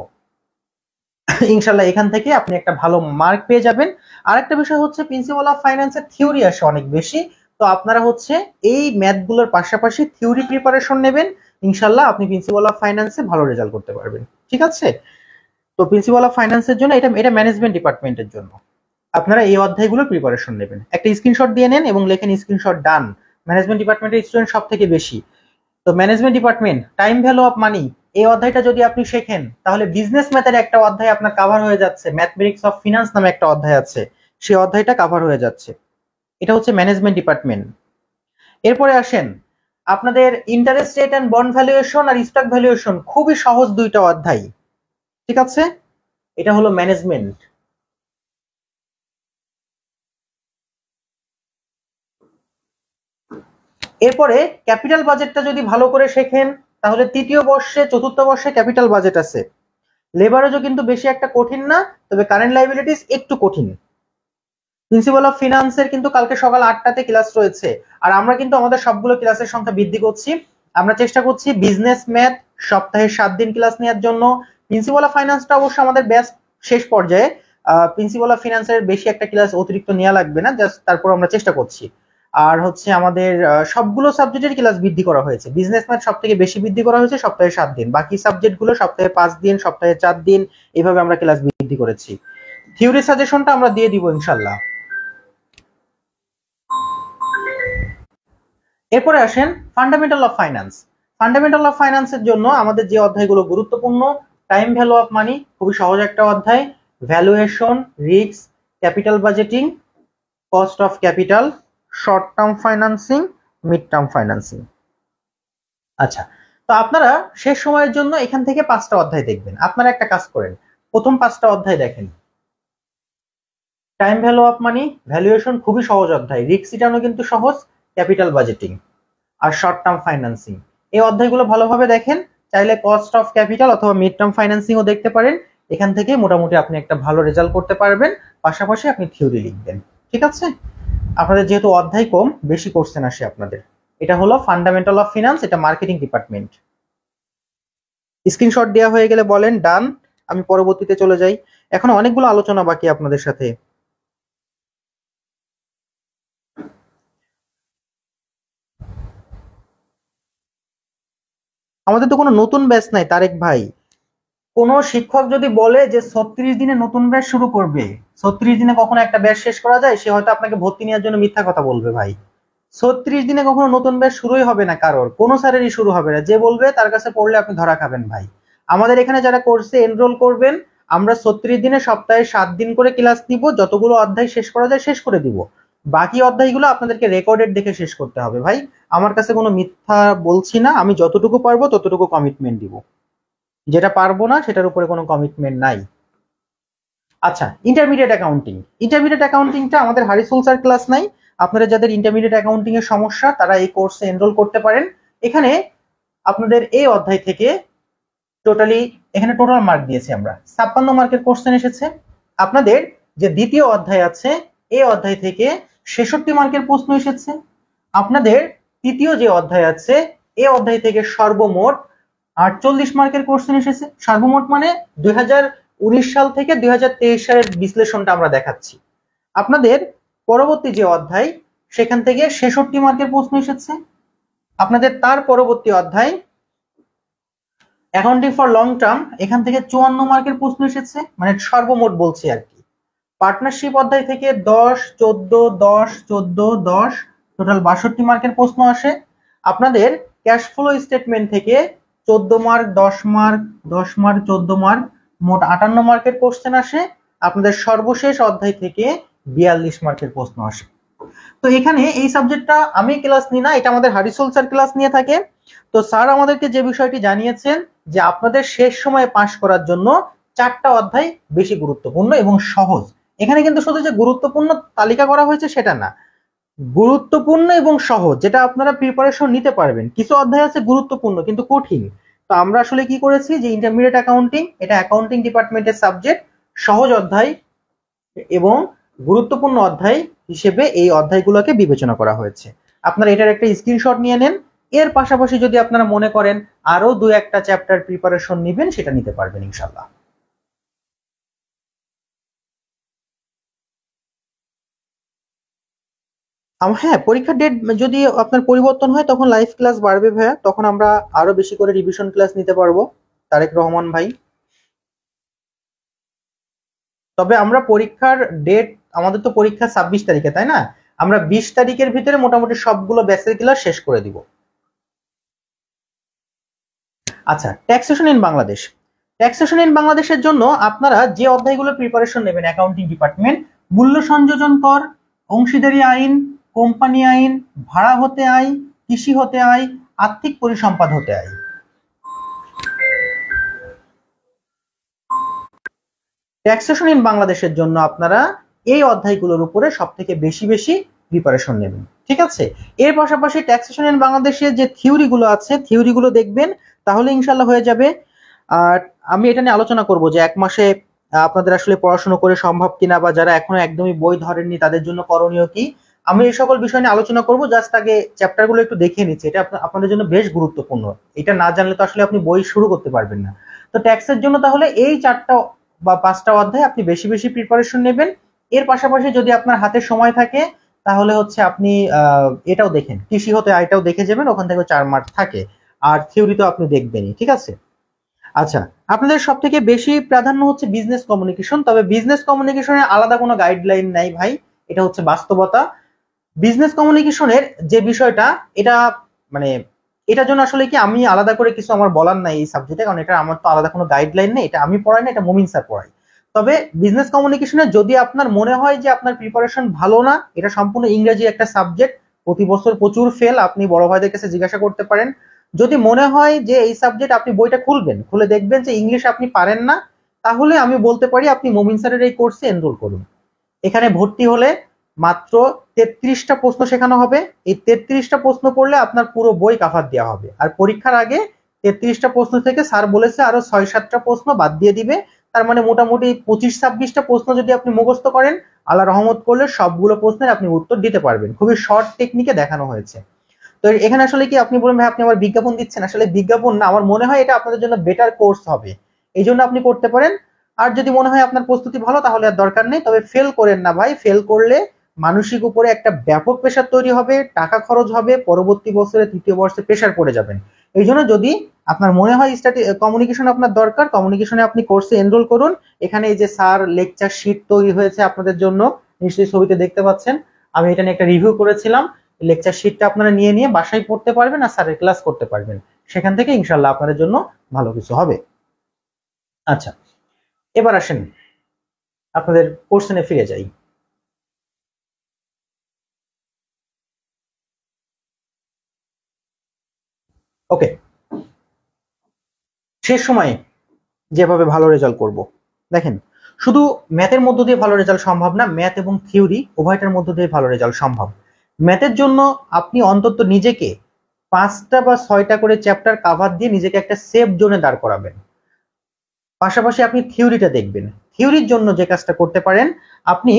S1: ইনশাল্লাহ এখান থেকে আপনি একটা ভালো মার্ক পেয়ে যাবেন। আরেকটা বিষয় হচ্ছে প্রিন্সিপাল অফ ফাইন্যান্সের থিওরি আসে অনেক বেশি, তো আপনারা হচ্ছে এই ম্যাথগুলোর পাশাপাশি থিওরি প্রিপারেশন নেবেন, ইনশাল্লাহ আপনি প্রিন্সিপাল অফ ফাইন্যান্সে ভালো রেজাল্ট করতে পারবেন। ঠিক আছে? তো প্রিন্সিপাল অফ ফাইন্যান্সের জন্য এটা ম্যানেজমেন্ট ডিপার্টমেন্টের জন্য আপনারা এই অধ্যায়গুলো প্রিপারেশন নেবেন। একটা স্ক্রিনশট দিয়ে নেন এবং লেখেন স্ক্রিনশট ডান। ম্যানেজমেন্ট ডিপার্টমেন্টের স্টুডেন্ট সব থেকে বেশি। তো management department time value of money, এই অধ্যায়টা যদি আপনি শেখেন তাহলে বিজনেস ম্যাথের একটা অধ্যায় আপনার কভার হয়ে যাচ্ছে। ম্যাথমেটিক্স অফ ফিনান্স নামে একটা অধ্যায় আছে, সেই অধ্যায়টা কভার হয়ে যাচ্ছে। এটা হচ্ছে ম্যানেজমেন্ট ডিপার্টমেন্ট। এরপরে আসেন আপনাদের interest rate and bond valuation আর স্টক ভ্যালুয়েশন, খুবই সহজ দুইটা অধ্যায়। ঠিক আছে? এটা হলো ম্যানেজমেন্ট। এরপরে ক্যাপিটাল বাজেটটা যদি ভালো করে শেখেন তাহলে তৃতীয় বর্ষে, চতুর্থ বর্ষে ক্যাপিটাল বাজেট আছে। লেভারেজও কিন্তু বেশি একটা কঠিন না, তবে কারেন্ট লায়াবিলিটিস একটু কঠিন। প্রিন্সিপাল অফ ফিনান্সের কিন্তু কালকে সকাল 8টাতে ক্লাস রয়েছে, আর আমরা কিন্তু আমাদের সবগুলো ক্লাসের সংখ্যা বৃদ্ধি করছি। আমরা চেষ্টা করছি বিজনেস ম্যাথ সপ্তাহে 7 দিন ক্লাস নেওয়ার জন্য। প্রিন্সিপাল অফ ফাইন্যান্সটা অবশ্য আমাদের ব্যাচ শেষ পর্যায়ে, প্রিন্সিপাল অফ ফিনান্সের বেশি একটা ক্লাস অতিরিক্ত নেওয়া লাগবে না, জাস্ট তারপর আমরা চেষ্টা করছি। আর হচ্ছে আমাদের সবগুলো সাবজেক্টের ক্লাস বৃদ্ধি করা হয়েছে। বিজনেস ম্যাথ সব থেকে বেশি বৃদ্ধি করা হয়েছে সপ্তাহে 7 দিন, বাকি সাবজেক্টগুলো সপ্তাহে 5 দিন, সপ্তাহে 4 দিন, এভাবে আমরা ক্লাস বৃদ্ধি করেছি। থিওরি সাজেশনটা আমরা দিয়ে দিব ইনশাল্লাহ। এরপরে আসেন fundamental of finance. Fundamental of ফাইন্যান্সের জন্য আমাদের যে অধ্যায়গুলো গুরুত্বপূর্ণ, টাইম ভ্যালু অফ মানি খুবই সহজ একটা অধ্যায়, valuation, risk, capital budgeting, cost of capital, short term financing, mid term financing. আচ্ছা, তো আপনারা শেষ সময়ের জন্য এখান থেকে 5টা অধ্যায় দেখবেন। আপনারা একটা কাজ করেন, প্রথম 5টা অধ্যায় দেখেন। Time value of money, valuation খুবই সহজ অধ্যায়, রিস্ক ইটানো কিন্তু সহজ, ক্যাপিটাল বাজেটিং আর শর্ট টার্ম ফাইন্যান্সিং, এই অধ্যায়গুলো ভালোভাবে দেখেন। চাইলে কস্ট অফ ক্যাপিটাল অথবা মিড টার্ম ফাইন্যান্সিংও দেখতে পারেন। এখান থেকে মোটামুটি আপনি একটা ভালো রেজাল্ট করতে পারবেন, পাশাপাশি আপনি থিওরি লিখবেন। ঠিক আছে? আপনাদের যেহেতু অধ্যায় কম, বেশি কোশ্চেন আসে আপনাদের। এটা হলো ফান্ডামেন্টাল অফ ফিনান্স, এটা মার্কেটিং ডিপার্টমেন্ট। স্ক্রিনশট দেওয়া হয়ে গেলে বলেন ডান, আমি পরবর্তীতে চলে যাই। এখন অনেকগুলো আলোচনা বাকি আপনাদের সাথে। আমাদের তো কোনো নতুন ব্যাচ নাই তারেক ভাই। কোন শিক্ষক যদি বলে যে 36 দিনে নতুন ব্যাচ শুরু করবে, 36 দিনে কখনো একটা ব্যাচ শেষ করা যায়, সে হয়তো আপনাকে ভর্তি নেওয়ার জন্য মিথ্যা কথা বলবে ভাই। 36 দিনে কখনো নতুন ব্যাচ শুরুই হবে না কারোর, কোনো স্যারেরই শুরু হবে না। যে বলবে তার কাছে পড়লে আপনি ধরা খাবেন ভাই। আমাদের এখানে যারা কোর্সে এনরোল করবেন, আমরা 36 দিনে সপ্তাহে 7 দিন করে ক্লাস নিব, যতগুলো অধ্যায় শেষ করা যায় শেষ করে দিব। বাকি অধ্যায়গুলো আপনাদেরকে রেকর্ডেড দেখে শেষ করতে হবে ভাই। আমার কাছে কোনো মিথ্যা বলছি না, আমি যতটুকু পারবো ততটুকু কমিটমেন্ট দিব, যেটা পারবো না সেটার উপরে কোনো কমিটমেন্ট নাই। আচ্ছা, ইন্টারমিডিয়েট অ্যাকাউন্টিং, ইন্টারমিডিয়েট অ্যাকাউন্টিংটা আমাদের হারিসুল স্যার ক্লাস নাই। আপনারা যাদের ইন্টারমিডিয়েট অ্যাকাউন্টিং এর সমস্যা তারা এই কোর্সে এনরোল করতে পারেন। এখানে আপনাদের এই অধ্যায় থেকে এখানে টোটাল মার্ক দিয়েছি আমরা 56 মার্কের কোশ্চেন এসেছে। আপনাদের যে দ্বিতীয় অধ্যায় আছে এই অধ্যায় থেকে 66 মার্কের প্রশ্ন এসেছে। আপনাদের তৃতীয় যে অধ্যায় আছে এই অধ্যায় থেকে সর্বমোট 48 মার্কের কোশ্চেন এসেছে। সর্বমোট মানে 2019 সাল থেকে 2023 সালের বিশ্লেষণটা আমরা দেখাচ্ছি। আপনাদের পরবর্তী যে অধ্যায় সেখান থেকে 66 মার্কের প্রশ্ন এসেছে। আপনাদের তার পরবর্তী অধ্যায় অ্যাকাউন্টিং ফর লং টার্ম, এখান থেকে 54 মার্কের প্রশ্ন এসেছে, মানে সর্বমোট বলছি আর কি। পার্টনারশিপ অধ্যায় থেকে 10, 14, 10, 14, 10, টোটাল 62 মার্কের প্রশ্ন আসে। আপনাদের ক্যাশ ফ্লো স্টেটমেন্ট থেকে 14 মার্ক, 10 মার্ক, 10 মার্ক, 14 মার্ক, মোট 58 মার্কের কোশ্চেন আসে। আপনাদের সর্বশেষ অধ্যায় থেকে 42 মার্কের প্রশ্ন আসে। তো এখানে এই সাবজেক্টটা আমি ক্লাস নিই না, এটা আমাদের হারিসুল স্যার ক্লাস নিয়ে থাকে। তো স্যার আমাদেরকে যে বিষয়টি জানিয়েছেন যে আপনাদের শেষ সময়ে পাশ করার জন্য 4টা অধ্যায় বেশি গুরুত্বপূর্ণ এবং সহজ। এখানে কিন্তু শুধু যে গুরুত্বপূর্ণ তালিকা করা হয়েছে সেটা না, গুরুত্বপূর্ণ এবং সহজ, যেটা আপনারা প্রিপারেশন নিতে পারবেন। কিছু অধ্যায় আছে গুরুত্বপূর্ণ কিন্তু কঠিন। তো আমরা আসলে কি করেছি যে ইন্টারমিডিয়েট অ্যাকাউন্টিং, এটা অ্যাকাউন্টিং ডিপার্টমেন্টের সাবজেক্ট, সহজ অধ্যায় এবং গুরুত্বপূর্ণ অধ্যায় হিসেবে এই অধ্যায়গুলোকে বিবেচনা করা হয়েছে। আপনারা এটার একটা স্ক্রিনশট নিয়ে নেন। এর পাশাপাশি যদি আপনারা মনে করেন আরো 2-1টা চ্যাপ্টার প্রিপারেশন নেবেন, সেটা নিতে পারবেন ইনশাল্লাহ। হ্যাঁ, পরীক্ষার ডেট যদি আপনার পরিবর্তন হয় তখন লাইভ ক্লাস বাড়বে ভাইয়া, তখন আমরা আরো বেশি করে রিভিশন ক্লাস নিতে পারবো তারেক রহমান ভাই। তবে আমরা পরীক্ষার ডেট, আমাদের তো পরীক্ষা 26 তারিখে, তাই না? আমরা 20 তারিখের ভিতরে মোটামুটি সবগুলো ব্যাচের ক্লাস শেষ করে দিব। আচ্ছা, taxation in Bangladesh. Taxation in বাংলাদেশের জন্য আপনারা যে অধ্যায়গুলো প্রিপারেশন নেবেন, অ্যাকাউন্টিং ডিপার্টমেন্ট, মূল্য সংযোজন কর, অংশীদারি আইন, কোম্পানি আইন, ভাড়া হতে আয়, কৃষি হতে আয়, আর্থিক পরিসম্পাদ হতে আয়। ট্যাক্সেশন ইন বাংলাদেশের জন্য আপনারা এই অধ্যায়গুলোর উপরে সব থেকে বেশি বেশি প্রিপারেশন নেবেন, ঠিক আছে? এর পাশাপাশি ট্যাক্সেশন ইন বাংলাদেশের যে থিওরিগুলো আছে, থিওরিগুলো দেখবেন, তাহলে ইনশাল্লাহ হয়ে যাবে। আর আমি এটা নিয়ে আলোচনা করব যে 1 মাসে আপনাদের আসলে পড়াশোনা করে সম্ভব কিনা, বা যারা এখনো একদমই বই ধরেননি তাদের জন্য করণীয় কি। আমি এই সকল বিষয় নিয়ে আলোচনা করব। জাস্ট আগে চ্যাপ্টারগুলো একটু দেখে নিচ্ছি, এটা আপনাদের জন্য বেশ গুরুত্বপূর্ণ। এটা না জানলে তো আসলে আপনি বই শুরু করতে পারবেন না। তো ট্যাক্সের জন্য তাহলে এই 4টা বা 5টা অধ্যায় আপনি বেশি বেশি প্রিপারেশন নেবেন। এর পাশাপাশি যদি আপনার হাতে সময় থাকে তাহলে হচ্ছে আপনি এটাও দেখেন, কৃষি হতে আয়টাও দেখে যাবেন, ওখান থেকে 4 মার্ক থাকে। আর থিওরি তো আপনি দেখবেনই, ঠিক আছে? আচ্ছা, আপনাদের সব থেকে বেশি প্রাধান্য হচ্ছে বিজনেস কমিউনিকেশন। তবে বিজনেস কমিউনিকেশনের আলাদা কোনো গাইডলাইন নাই ভাই, এটা হচ্ছে বাস্তবতা। বিজনেস কমিউনিকেশনের যে বিষয়টা, এটা মানে এটার জন্য আসলে কি আমি আলাদা করে কিছু আমার বলার নাই এই সাবজেক্টে, কারণ এটা আমার তো আলাদা কোনো গাইডলাইন নেই, এটা আমি পড়াই না, এটা মুমিন স্যার পড়াই। তবে বিজনেস কমিউনিকেশনে যদি আপনার মনে হয় যে আপনার প্রিপারেশন ভালো না, এটা সম্পূর্ণ ইংরেজি একটা সাবজেক্ট, প্রতি বছর প্রচুর ফেল, আপনি বড় ভাইদের কাছে জিজ্ঞাসা করতে পারেন। যদি মনে হয় যে এই সাবজেক্ট, আপনি বইটা খুলবেন, খুলে দেখবেন যে ইংলিশ আপনি পারেন না, তাহলে আমি বলতে পারি আপনি মুমিন স্যারের এই কোর্সে এনরোল করুন। এখানে ভর্তি হলে মাত্র 33টা প্রশ্ন শেখানো হবে। এই 33টা প্রশ্ন পড়লে আপনার পুরো বই কাভার দেওয়া হবে। আর পরীক্ষার আগে 33টা প্রশ্ন থেকে স্যার বলেছে আরো 6-7টা প্রশ্ন বাদ দিয়ে দিবে। তার মানে মোটামুটি 25-26টা প্রশ্ন যদি আপনি মুখস্থ করেন, আল্লাহ রহমত করলে সবগুলো প্রশ্নের আপনি উত্তর দিতে পারবেন। খুবই শর্ট টেকনিকে দেখানো হয়েছে। তো এখানে আসলে কি আপনি বলবেন ভাই আপনি আমার বিজ্ঞাপন দিচ্ছেন, আসলে বিজ্ঞাপন না, আমার মনে হয় এটা আপনাদের জন্য বেটার কোর্স হবে, এই জন্য আপনি করতে পারেন। আর যদি মনে হয় আপনার প্রস্তুতি ভালো, তাহলে আর দরকার নেই। তবে ফেল করেন না ভাই, ফেল করলে মানসিক উপরে একটা ব্যাপক প্রেশার তৈরি হবে, টাকা খরচ হবে, পরবর্তী বছরে 3য় বর্ষে প্রেশার পড়ে যাবেন। এই জন্য যদি আপনার মনে হয় কমিউনিকেশন আপনার দরকার, কমিউনিকেশনে আপনি কোর্সে এনরোল করুন। এখানে এই যে স্যার লেকচার শিট তৈরি হয়েছে আপনাদের জন্য, নিশ্চয়ই ছবিতে দেখতে পাচ্ছেন, আমি এটা নিয়ে একটা রিভিউ করেছিলাম। লেকচার শিটটা আপনারা নিয়ে নিয়ে বাসায় পড়তে পারবেন আর স্যারের ক্লাস করতে পারবেন, সেখান থেকে ইনশাল্লাহ আপনাদের জন্য ভালো কিছু হবে। আচ্ছা, এবার আসেন আপনাদের কোশ্চেনে ফিরে যাই। ওকে, শেষ সময়ে যেভাবে ভালো রেজাল্ট করব, দেখেন, শুধু ম্যাথের মধ্য দিয়ে ভালো রেজাল্ট সম্ভব না, ম্যাথ এবং থিওরি উভয়টার মধ্য দিয়ে ভালো রেজাল্ট সম্ভব। ম্যাথের জন্য আপনি অন্তত নিজেকে 5টা বা 6টা করে চ্যাপ্টার কাভার দিয়ে নিজেকে একটা সেফ জোনে দাঁড় করাবেন। পাশাপাশি আপনি থিওরিটা দেখবেন। থিওরির জন্য যে কাজটা করতে পারেন, আপনি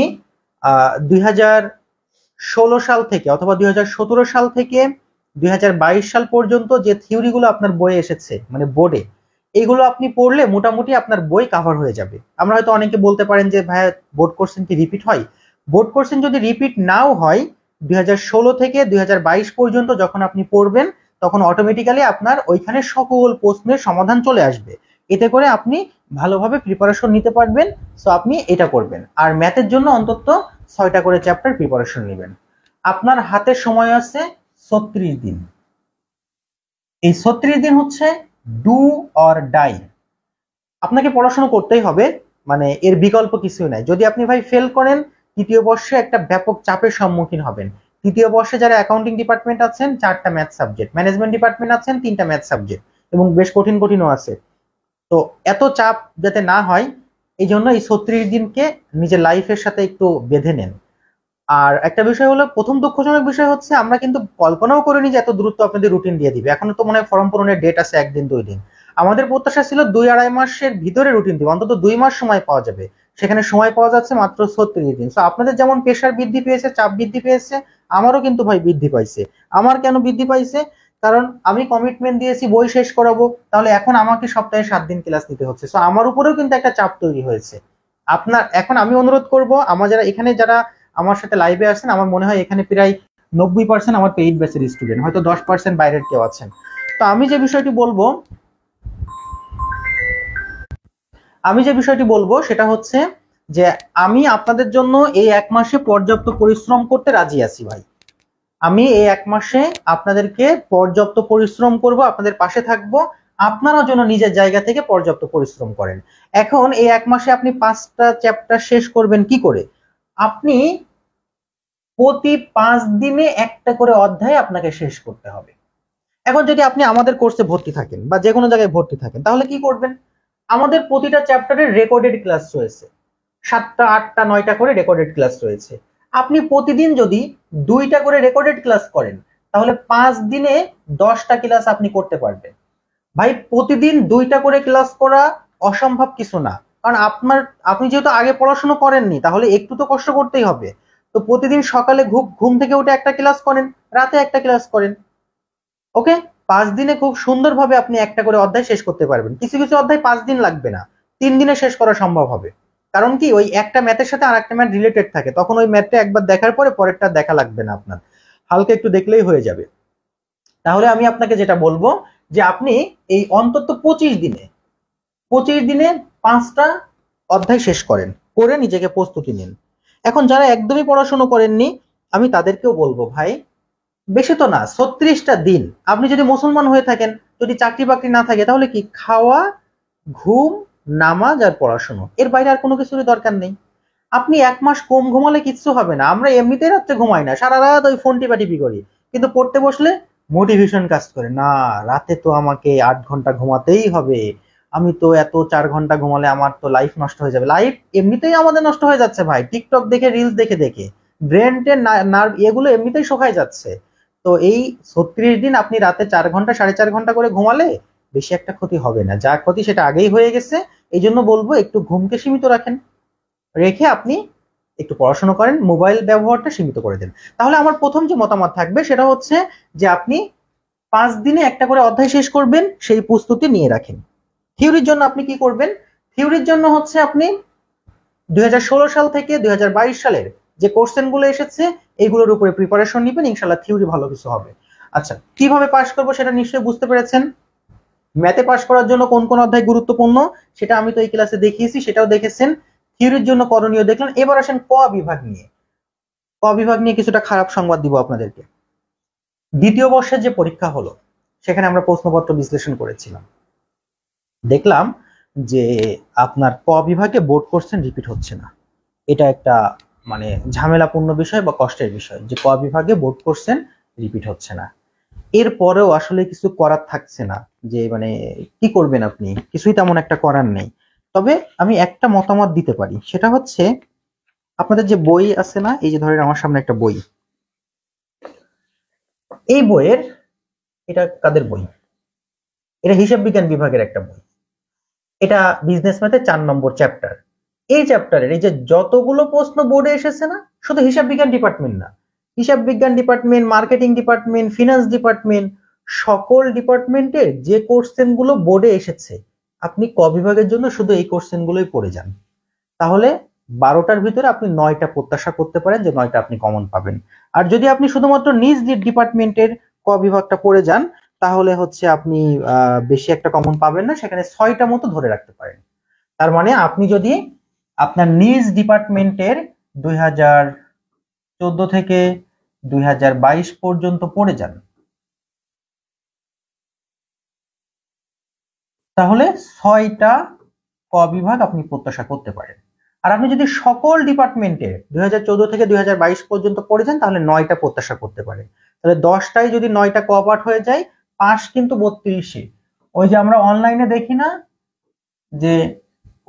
S1: 2016 সাল থেকে অথবা 2017 সাল থেকে 2022 সাল পর্যন্ত যে থিওরিগুলো আপনার বইয়ে এসেছে, মানে বোর্ডে, এইগুলো আপনি পড়লে মোটামুটি আপনার বই কাভার হয়ে যাবে। আমরা হয়তো অনেকে বলতে পারেন যে ভাইয়া বোর্ড কোশ্চেন কি রিপিট হয়? বোর্ড কোশ্চেন যদি রিপিট নাও হয়, 2016 থেকে 2022 পর্যন্ত যখন আপনি পড়বেন, তখন অটোমেটিক্যালি আপনার ওইখানে সকল প্রশ্নের সমাধান চলে আসবে। এতে করে আপনি ভালোভাবে প্রিপারেশন নিতে পারবেন। সো আপনি এটা করবেন। আর ম্যাথের জন্য অন্তত 6টা করে চ্যাপ্টার প্রিপারেশন নেবেন। আপনার হাতে সময় আছে 36 দিন। এই 36 দিন হচ্ছে ডু অর ডাই। আপনাকে পড়াশোনা করতেই হবে, মানে এর বিকল্প কিছুই নাই। যদি আপনি ভাই ফেল করেন, তৃতীয় বর্ষে একটা ব্যাপক চাপের সম্মুখীন হবেন। তৃতীয় বর্ষে যারা অ্যাকাউন্টিং ডিপার্টমেন্ট আছেন 4টা ম্যাথ সাবজেক্ট, ম্যানেজমেন্ট ডিপার্টমেন্ট আছেন 3টা ম্যাথ সাবজেক্ট, এবং বেশ কঠিন কঠিনও আছে। তো এত চাপ যাতে না হয়, এই জন্য এই 36 দিনকে নিজের লাইফের সাথে একটু বেঁধে নেন। আর একটা বিষয় হলো, প্রথম দুঃখজনক বিষয় হচ্ছে আমরা কিন্তু কল্পনাও করিনি যে এত দ্রুত আপনাদের রুটিন দিয়ে দিবে। এখনো তো মনে হয় ফর্ম পূরণের ডেট আছে 1 দিন 2 দিন। আমাদের প্রত্যাশা ছিল 2-2.5 মাসের ভিতরে রুটিন দিবে, অন্তত 2 মাস সময় পাওয়া যাবে। সেখানে সময় পাওয়া যাচ্ছে মাত্র 36 দিন। তো আপনাদের যেমন প্রেশার বৃদ্ধি পেয়েছে, চাপ বৃদ্ধি পেয়েছে, আমারও কিন্তু ভাই বৃদ্ধি পাইছে। আমার কেন বৃদ্ধি পাইছে? কারণ আমি কমিটমেন্ট দিয়েছি বই শেষ করাবো, তাহলে এখন আমাকে সপ্তাহে 7 দিন ক্লাস নিতে হচ্ছে। তো আমার উপরেও কিন্তু একটা চাপ তৈরি হয়েছে। আপনার এখন আমি অনুরোধ করব, আমার যারা আমার সাথে লাইভে আসছেন, আমার মনে হয় এখানে প্রায় 90% আমার পেইড ব্যাচের স্টুডেন্ট, হয়তো 10% বাইরের কেউ আছেন। তো আমি যে বিষয়টি বলবো সেটা হচ্ছে যে আমি আপনাদের জন্য এই 1 মাসে পর্যাপ্ত পরিশ্রম করতে রাজি আছি ভাই। আমি এই 1 মাসে আপনাদেরকে পর্যাপ্ত পরিশ্রম করব, আপনাদের পাশে থাকব। আপনারা যেন নিজের জায়গা থেকে পর্যাপ্ত পরিশ্রম করেন। এখন এই 1 মাসে আপনি 5টা চ্যাপ্টার শেষ করবেন কি করে? আপনি প্রতি 5 দিনে একটা করে অধ্যায় আপনাকে শেষ করতে হবে। এখন যদি আপনি আমাদের কোর্সে ভর্তি থাকেন বা যে কোনো জায়গায় ভর্তি থাকেন, তাহলে কি করবেন? আমাদের প্রতিটা চ্যাপ্টারের রেকর্ডেড ক্লাস রয়েছে, 7টা 8টা 9টা করে রেকর্ডেড ক্লাস রয়েছে। আপনি প্রতিদিন যদি 2টা করে রেকর্ডেড ক্লাস করেন, তাহলে 5 দিনে 10টা ক্লাস আপনি করতে পারবেন। ভাই প্রতিদিন 2টা করে ক্লাস করা অসম্ভব কিছু না। কারণ আপনি যেহেতু আগে পড়াশোনা করেননি, তাহলে একটু তো কষ্ট করতেই হবে। তো প্রতিদিন সকালে ঘুম থেকে উঠে একটা ক্লাস করেন, রাতে একটা ক্লাস করেন। ওকে, 5 দিনে খুব সুন্দরভাবে আপনি একটা করে অধ্যায় শেষ করতে পারবেন। কিছু কিছু অধ্যায় 5 দিন লাগবে না, 3 দিনে শেষ করা সম্ভব হবে। কারণ কি, ওই একটা ম্যাথের সাথে আরেকটা ম্যাথ রিলেটেড থাকে, তখন ওই ম্যাথটা একবার দেখার পরে পরেরটা দেখা লাগবে না আপনার, হালকা একটু দেখলেই হয়ে যাবে। তাহলে আমি আপনাকে যেটা বলবো যে আপনি এই অন্তত 25 দিনে 5টা অধ্যায় শেষ করেন, করে নিজেকে প্রস্তুতি নিন। এখন যারা একদমই পড়াশোনা করেননি, আমি তাদেরকেও বলবো ভাই, বেশি তো না, 36টা দিন আপনি যদি মুসলমান হয়ে থাকেন, যদি চাকরি বাকরি না থাকে, তাহলে কি খাওয়া, ঘুম, নামাজ আর পড়াশোনা, এর বাইরে আর কোনো কিছুরই দরকার নেই। আপনি 1 মাস কম ঘুমালে কিচ্ছু হবে না। আমরা এমনিতেই রাত্রে ঘুমাই না, সারা রাত ওই ফোন টিপাটিপি করি, কিন্তু পড়তে বসলে মোটিভেশন কাজ করে না, রাতে তো আমাকে 8 ঘন্টা ঘুমাতেই হবে। আমি তো এত 4 ঘন্টা ঘুমালে আমার তো লাইফ নষ্ট হয়ে যাবে। লাইফ এমনিতেই আমাদের নষ্ট হয়ে যাচ্ছে ভাই, টিকটক দেখে, রিলস দেখে দেখে ব্রেন টেন নার্ভ এগুলো এমনিতেই শুকায় যাচ্ছে। তো এই 36 দিন আপনি রাতে 4 ঘন্টা 4.5 ঘন্টা করে ঘুমালে বেশি একটা ক্ষতি হবে না, যা ক্ষতি সেটা আগেই হয়ে গেছে। এই জন্য বলবো একটু ঘুমকে সীমিত রাখেন, রেখে আপনি একটু পড়াশোনা করেন, মোবাইল ব্যবহারটা সীমিত করে দেন। তাহলে আমার প্রথম যে মতামত থাকবে সেটা হচ্ছে যে আপনি 5 দিনে একটা করে অধ্যায় শেষ করবেন, সেই প্রস্তুতি নিয়ে রাখেন। থিওরির জন্য আপনি কি করবেন? থিওরির জন্য হচ্ছে আপনি 2016 সাল থেকে 2022 সালের যে কোশ্চেন গুলো এসেছে এইগুলোর উপরে প্রিপারেশন নিবেন, ইনশাল্লাহ থিওরি ভালো কিছু হবে। আচ্ছা, কিভাবে পাস করবো সেটা নিশ্চয়ই বুঝতে পেরেছেন। ম্যাথে পাস করার জন্য কোন কোন অধ্যায় গুরুত্বপূর্ণ সেটা আমি তো এই ক্লাসে দেখিয়েছি, সেটাও দেখেছেন। থিওরির জন্য করণীয় দেখলেন। এবার আসেন ক বিভাগ নিয়ে। ক বিভাগ নিয়ে কিছুটা খারাপ সংবাদ দিব আপনাদেরকে। দ্বিতীয় বর্ষের যে পরীক্ষা হলো, সেখানে আমরা প্রশ্নপত্র বিশ্লেষণ করেছিলাম, দেখলাম যে আপনার ক বিভাগে বোর্ড কোশ্চেন রিপিট হচ্ছে না। এটা একটা মানে ঝামেলাপূর্ণ বিষয় বা কষ্টের বিষয় যে ক বিভাগে বোর্ড কোশ্চেন রিপিট হচ্ছে না। এরপরেও আসলে কিছু করার থাকছে না, যে মানে কি করবেন আপনি, কিছুই তেমন একটা করার নেই। তবে আমি একটা মতামত দিতে পারি, সেটা হচ্ছে আপনাদের যে বই আছে না, এই যে ধরেন আমার সামনে একটা বই, এই বইয়ের, এটা কাদের বই? এটা হিসাব বিজ্ঞান বিভাগের একটা বই। এটা বিজনেস ম্যাথের 4 নম্বর চ্যাপ্টার। এই চ্যাপ্টারের এই যে যতগুলো প্রশ্ন বোর্ডে এসেছে না, শুধু হিসাব বিজ্ঞান ডিপার্টমেন্ট না, হিসাব বিজ্ঞান department, marketing department, finance department, সকল ডিপার্টমেন্টের যে কোশ্চেন গুলো বোর্ডে এসেছে, আপনি ক বিভাগের জন্য শুধু এই কোশ্চেন গুলোই পড়ে যান। তাহলে 12টার ভিতরে আপনি 9টা প্রত্যাশা করতে পারেন যে 9টা আপনি কমন পাবেন। আর যদি আপনি শুধুমাত্র নিজ ডিপার্টমেন্টের ক বিভাগটা পড়ে যান, তাহলে হচ্ছে আপনি বেশি একটা কমন পাবেন না, সেখানে 6টা মতো ধরে রাখতে পারেন। তার মানে আপনি যদি আপনার নিজ ডিপার্টমেন্টের 2014 থেকে 2022 পর্যন্ত পড়ে যান, তাহলে 6টা ক বিভাগ আপনি প্রত্যাশা করতে পারেন। আর আপনি যদি সকল ডিপার্টমেন্টে 2014 থেকে 2022 পর্যন্ত পড়ে যান, তাহলে 9টা প্রত্যাশা করতে পারেন। তাহলে 10টায় যদি 9টা ক পাঠ হয়ে যায়, পাস কিন্তু 32-এ। ওই যে আমরা অনলাইনে দেখি না যে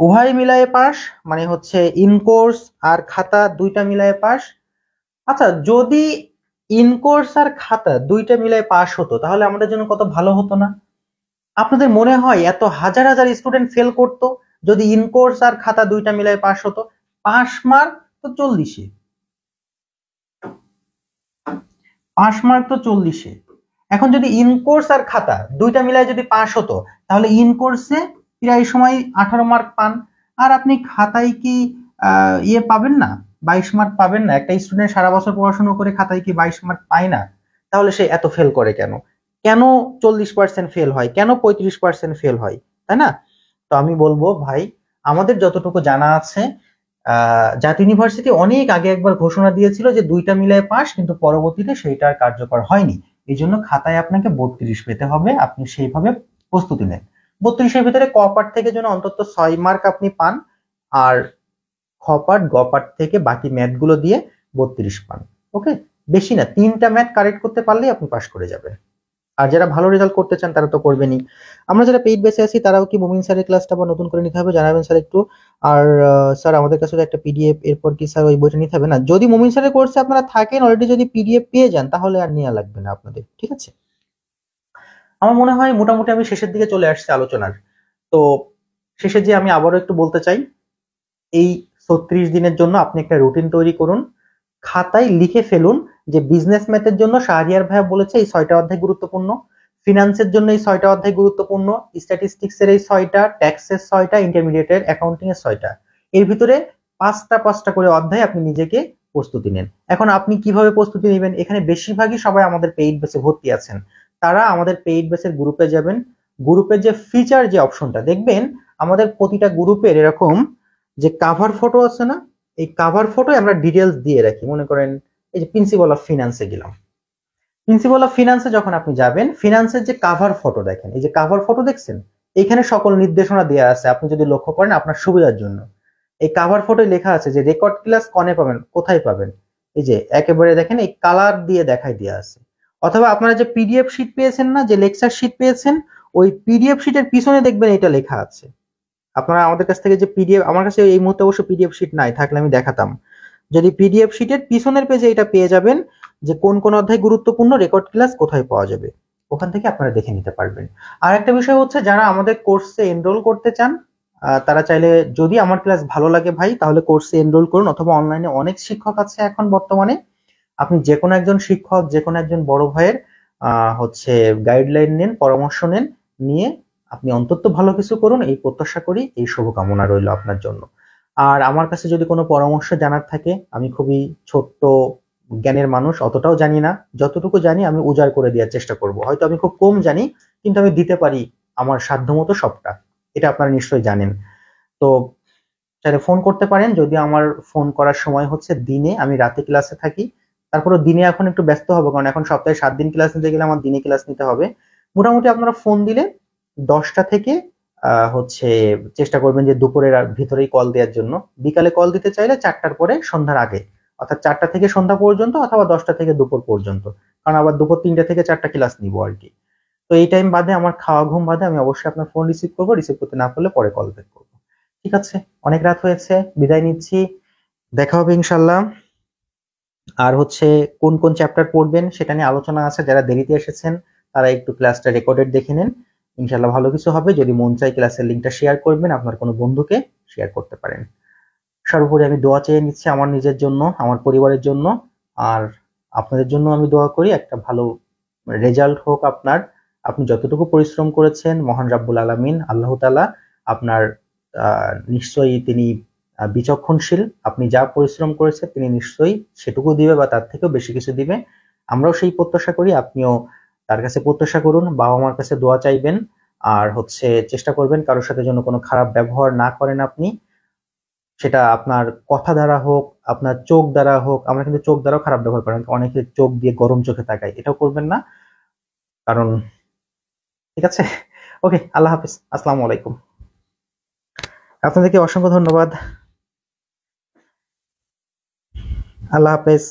S1: উভয় মিলায়ে পাস, মানে হচ্ছে ইনকোর্স আর খাতা দুইটা মিলায়ে পাস। আচ্ছা, যদি ইনকোর্স আর খাতা দুইটা মিলায়ে পাস হতো, তাহলে আমাদের জন্য কত ভালো হতো না? আপনাদের মনে হয় এত হাজার হাজার স্টুডেন্ট ফেল করতো যদি ইনকোর্স আর খাতা দুইটা মিলায় পাস হতো? পাস মার্ক তো 40-এ, পাস মার্ক তো 40-এ। এখন যদি ইনকোর্স আর খাতা দুইটা মিলায় যদি পাস হতো, তাহলে ইনকোর্সে প্রায় সময় 18 মার্ক পান, আর আপনি খাতায় কি ইয়ে পাবেন না, 22 মার্ক পাবেন না? একটা স্টুডেন্ট সারা বছর পড়াশোনা করে খাতায় কি 22 মার্ক পায় না? তাহলে সে এত ফেল করে কেন? কেন 40% ফেল হয়, কেন 35% ফেল হয়, তাই না? তো আমি বলবো ভাই, আমাদের যতটুকু জানা আছে, জাতীয় ইউনিভার্সিটি অনেক আগে একবার ঘোষণা দিয়েছিল যে দুইটা মিলায় পাস, কিন্তু পরবর্তীতে সেইটা আর কার্যকর হয়নি। এই জন্য খাতায় আপনাকে 32 পেতে হবে, আপনি সেইভাবে প্রস্তুতি নেন। 32-এর ভিতরে ক পার্ট থেকে যেন অন্তত 6 মার্ক আপনি পান, আর খ পার্ট গ পার্ট থেকে বাকি ম্যাথ গুলো দিয়ে 32 পান। ওকে, বেশি না, 3টা ম্যাথ কারেক্ট করতে পারলেই আপনি পাস করে যাবেন। আর যারা ভালো রেজাল্ট করতে চান তারা তো করবেনই। আমরা যারা পেইড বেসে আছি তারাও কি মুমিন স্যারের ক্লাসটা আবার নতুন করে নিতে হবে, জানাবেন স্যার একটু। আর স্যার আমাদের কাছে তো একটা পিডিএফ, এরপর কি স্যার ওই বইটা নিতে হবে? না, যদি মুমিন স্যারের কোর্সে আপনারা থাকেন অলরেডি, যদি পিডিএফ পেয়ে যান, তাহলে আর নেওয়া লাগবে না আপনাদের, ঠিক আছে? আমার মনে হয় মোটামুটি আমি শেষের দিকে চলে আসছি আলোচনার। তো শেষে যে আমি আবারও একটু বলতে চাই, এই 36 দিনের জন্য আপনি একটা রুটিন তৈরি করুন, খাতায় লিখে ফেলুন যে বিজনেস ম্যাথের জন্য শাহরিয়ার ভাইয়া বলেছে এই 6টা অধ্যায় গুরুত্বপূর্ণ, ফিনান্সের জন্য এই 6টা অধ্যায় গুরুত্বপূর্ণ, স্ট্যাটিস্টিক্স এর এই 6টা, ট্যাক্সের 6টা, ইন্টারমিডিয়েটের অ্যাকাউন্টিং এর 6টা। এর ভিতরে 5টা 5টা করে অধ্যায় আপনি নিজেকে প্রস্তুতি নেন। এখন আপনি কিভাবে প্রস্তুতি নেবেন? এখানে বেশিরভাগই সবাই আমাদের পেইড বেসে ভর্তি আছেন, তারা আমাদের পেইড বেসের গ্রুপে যাবেন। গ্রুপের যে ফিচার যে অপশনটা দেখবেন, আমাদের প্রতিটা গ্রুপের এরকম যে কাভার ফটো আছে না, এই কাভার ফটো আমরা ডিটেলস দিয়ে রাখি। মনে করেন এই যে প্রিন্সিপাল অফ ফিনান্সে গেলাম, প্রিন্সিপাল অফ ফিনান্সে যখন আপনি যাবেন, ফিনান্সের যে কাভার ফটো দেখেন, এই যে কাভার ফটো দেখছেন, এখানে সকল নির্দেশনা দেওয়া আছে, আপনি যদি লক্ষ্য করেন আপনার সুবিধার জন্য। এই কাভার ফটোয় লেখা আছে যে রেকর্ড ক্লাস কনে পাবেন, কোথায় পাবেন, এই যে একেবারে দেখেন এই কালার দিয়ে দেখাই দেওয়া আছে। অথবা আপনারা যে পিডিএফ শিট পেয়েছেন না, যে লেকচার শিট পেয়েছেন, ওই পিডিএফ শিটের পিছনে দেখবেন এটা লেখা আছে। আপনারা আমাদের কাছ থেকে যে পিডিএফ, আমার কাছে এই মুহূর্তে অবশ্য পিডিএফ শিট নাই, থাকলে আমি দেখাতাম। যদি পিডিএফ শিটের পিছনের পেজে এটা পেয়ে যাবেন যে কোন কোন অধ্যায় গুরুত্বপূর্ণ, রেকর্ড ক্লাস কোথায় পাওয়া যাবে, ওখান থেকে আপনারা দেখে নিতে পারবেন। আর একটা বিষয় হচ্ছে, যারা আমাদের কোর্সে এনরোল করতে চান, তারা চাইলে, যদি আমার ক্লাস ভালো লাগে ভাই, তাহলে কোর্সে এনরোল করুন, অথবা অনলাইনে অনেক শিক্ষক আছে এখন বর্তমানে, আপনি যে কোনো একজন শিক্ষক, যে কোনো একজন বড় ভাইয়ের হচ্ছে গাইডলাইন নেন, পরামর্শ নেন, নিয়ে আপনি অন্তত ভালো কিছু করুন, এই প্রত্যাশা করি, এই শুভকামনা রইল আপনার জন্য। আর আমার কাছে যদি কোনো পরামর্শ জানার থাকে, আমি খুবই ছোট্ট জ্ঞানের মানুষ, অতটাও জানি না, যতটুকু জানি আমি উজাড় করে দেওয়ার চেষ্টা করব। হয়তো আমি খুব কম জানি, কিন্তু আমি দিতে পারি আমার সাধ্যমতো সবটা, এটা আপনারা নিশ্চয়ই জানেন। তো চাইলে ফোন করতে পারেন, যদি আমার ফোন করার সময় হচ্ছে দিনে, আমি রাতে ক্লাসে থাকি, তারপরে দিনে এখন একটু ব্যস্ত হবো, কারণ এখন সপ্তাহে 7 দিন ক্লাস নিতে গেলে আমার দিনে ক্লাস নিতে হবে। মোটামুটি আপনারা ফোন দিলে 10টা থেকে হচ্ছে চেষ্টা করবেন যে দুপুরের ভিতরেই কল দেওয়ার জন্য। বিকালে কল দিতে চাইলে 4টার পরে, সন্ধ্যার আগে, অর্থাৎ 4টা থেকে সন্ধ্যা পর্যন্ত, অথবা 10টা থেকে দুপুর পর্যন্ত, কারণ আবার দুপুর 3টা থেকে 4টা ক্লাস নিবো আর কি। তো এই টাইম বাদে, আমার খাওয়া ঘুম বাদে, আমি অবশ্যই আপনার ফোন রিসিভ করবো, রিসিভ করতে না পারলে পরে কল ব্যাক করবো। ঠিক আছে, অনেক রাত হয়েছে, বিদায় নিচ্ছি, দেখা হবে ইনশাল্লাহ। আর হচ্ছে কোন কোন চ্যাপ্টার পড়বেন সেটা নিয়ে আলোচনা আছে, যারা দেরিতে এসেছেন তারা একটু ক্লাসটা রেকর্ডেড দেখে নেন, ইনশাল্লাহ ভালো কিছু হবে। যদি মন চাই ক্লাসের লিঙ্কটা শেয়ার করবেন, আপনার কোনো বন্ধুকে শেয়ার করতে পারেন। সর্বোপরি আমি দোয়া চেয়ে নিচ্ছি আমার নিজের জন্য, আমার পরিবারের জন্য, আর আপনাদের জন্য আমি দোয়া করি একটা ভালো রেজাল্ট হোক আপনার। আপনি যতটুকু পরিশ্রম করেছেন, মহান রাব্বুল আলামিন আল্লাহ তাআলা আপনার নিশ্চয়ই তিনি বিচক্ষণশীল, আপনি যা পরিশ্রম করেছেন তিনি নিশ্চয়ই সেটুকু দিবে বা তার থেকেও বেশি কিছু দিবে। আমরাও সেই প্রত্যাশা করি, আপনিও তার কাছে প্রত্যাশা করুন, বাবা মার কাছে দোয়া চাইবেন, আর হচ্ছে চেষ্টা করবেন কারোর সাথে যেন কোনো খারাপ ব্যবহার না করেন আপনি। সেটা আপনার কথা দ্বারা হোক, আপনার চোখ দ্বারা হোক। আমরা কিন্তু চোখ দ্বারাও খারাপ ব্যবহার করি, অনেকে চোখ দিয়ে গরম চোখে তাকায়, এটাও করবেন না। কারণ ঠিক আছে, ওকে, আল্লাহ হাফিজ, আসসালামু আলাইকুম। আপনাদেরকে অসংখ্য ধন্যবাদ, আল্লাহ হাফেজ।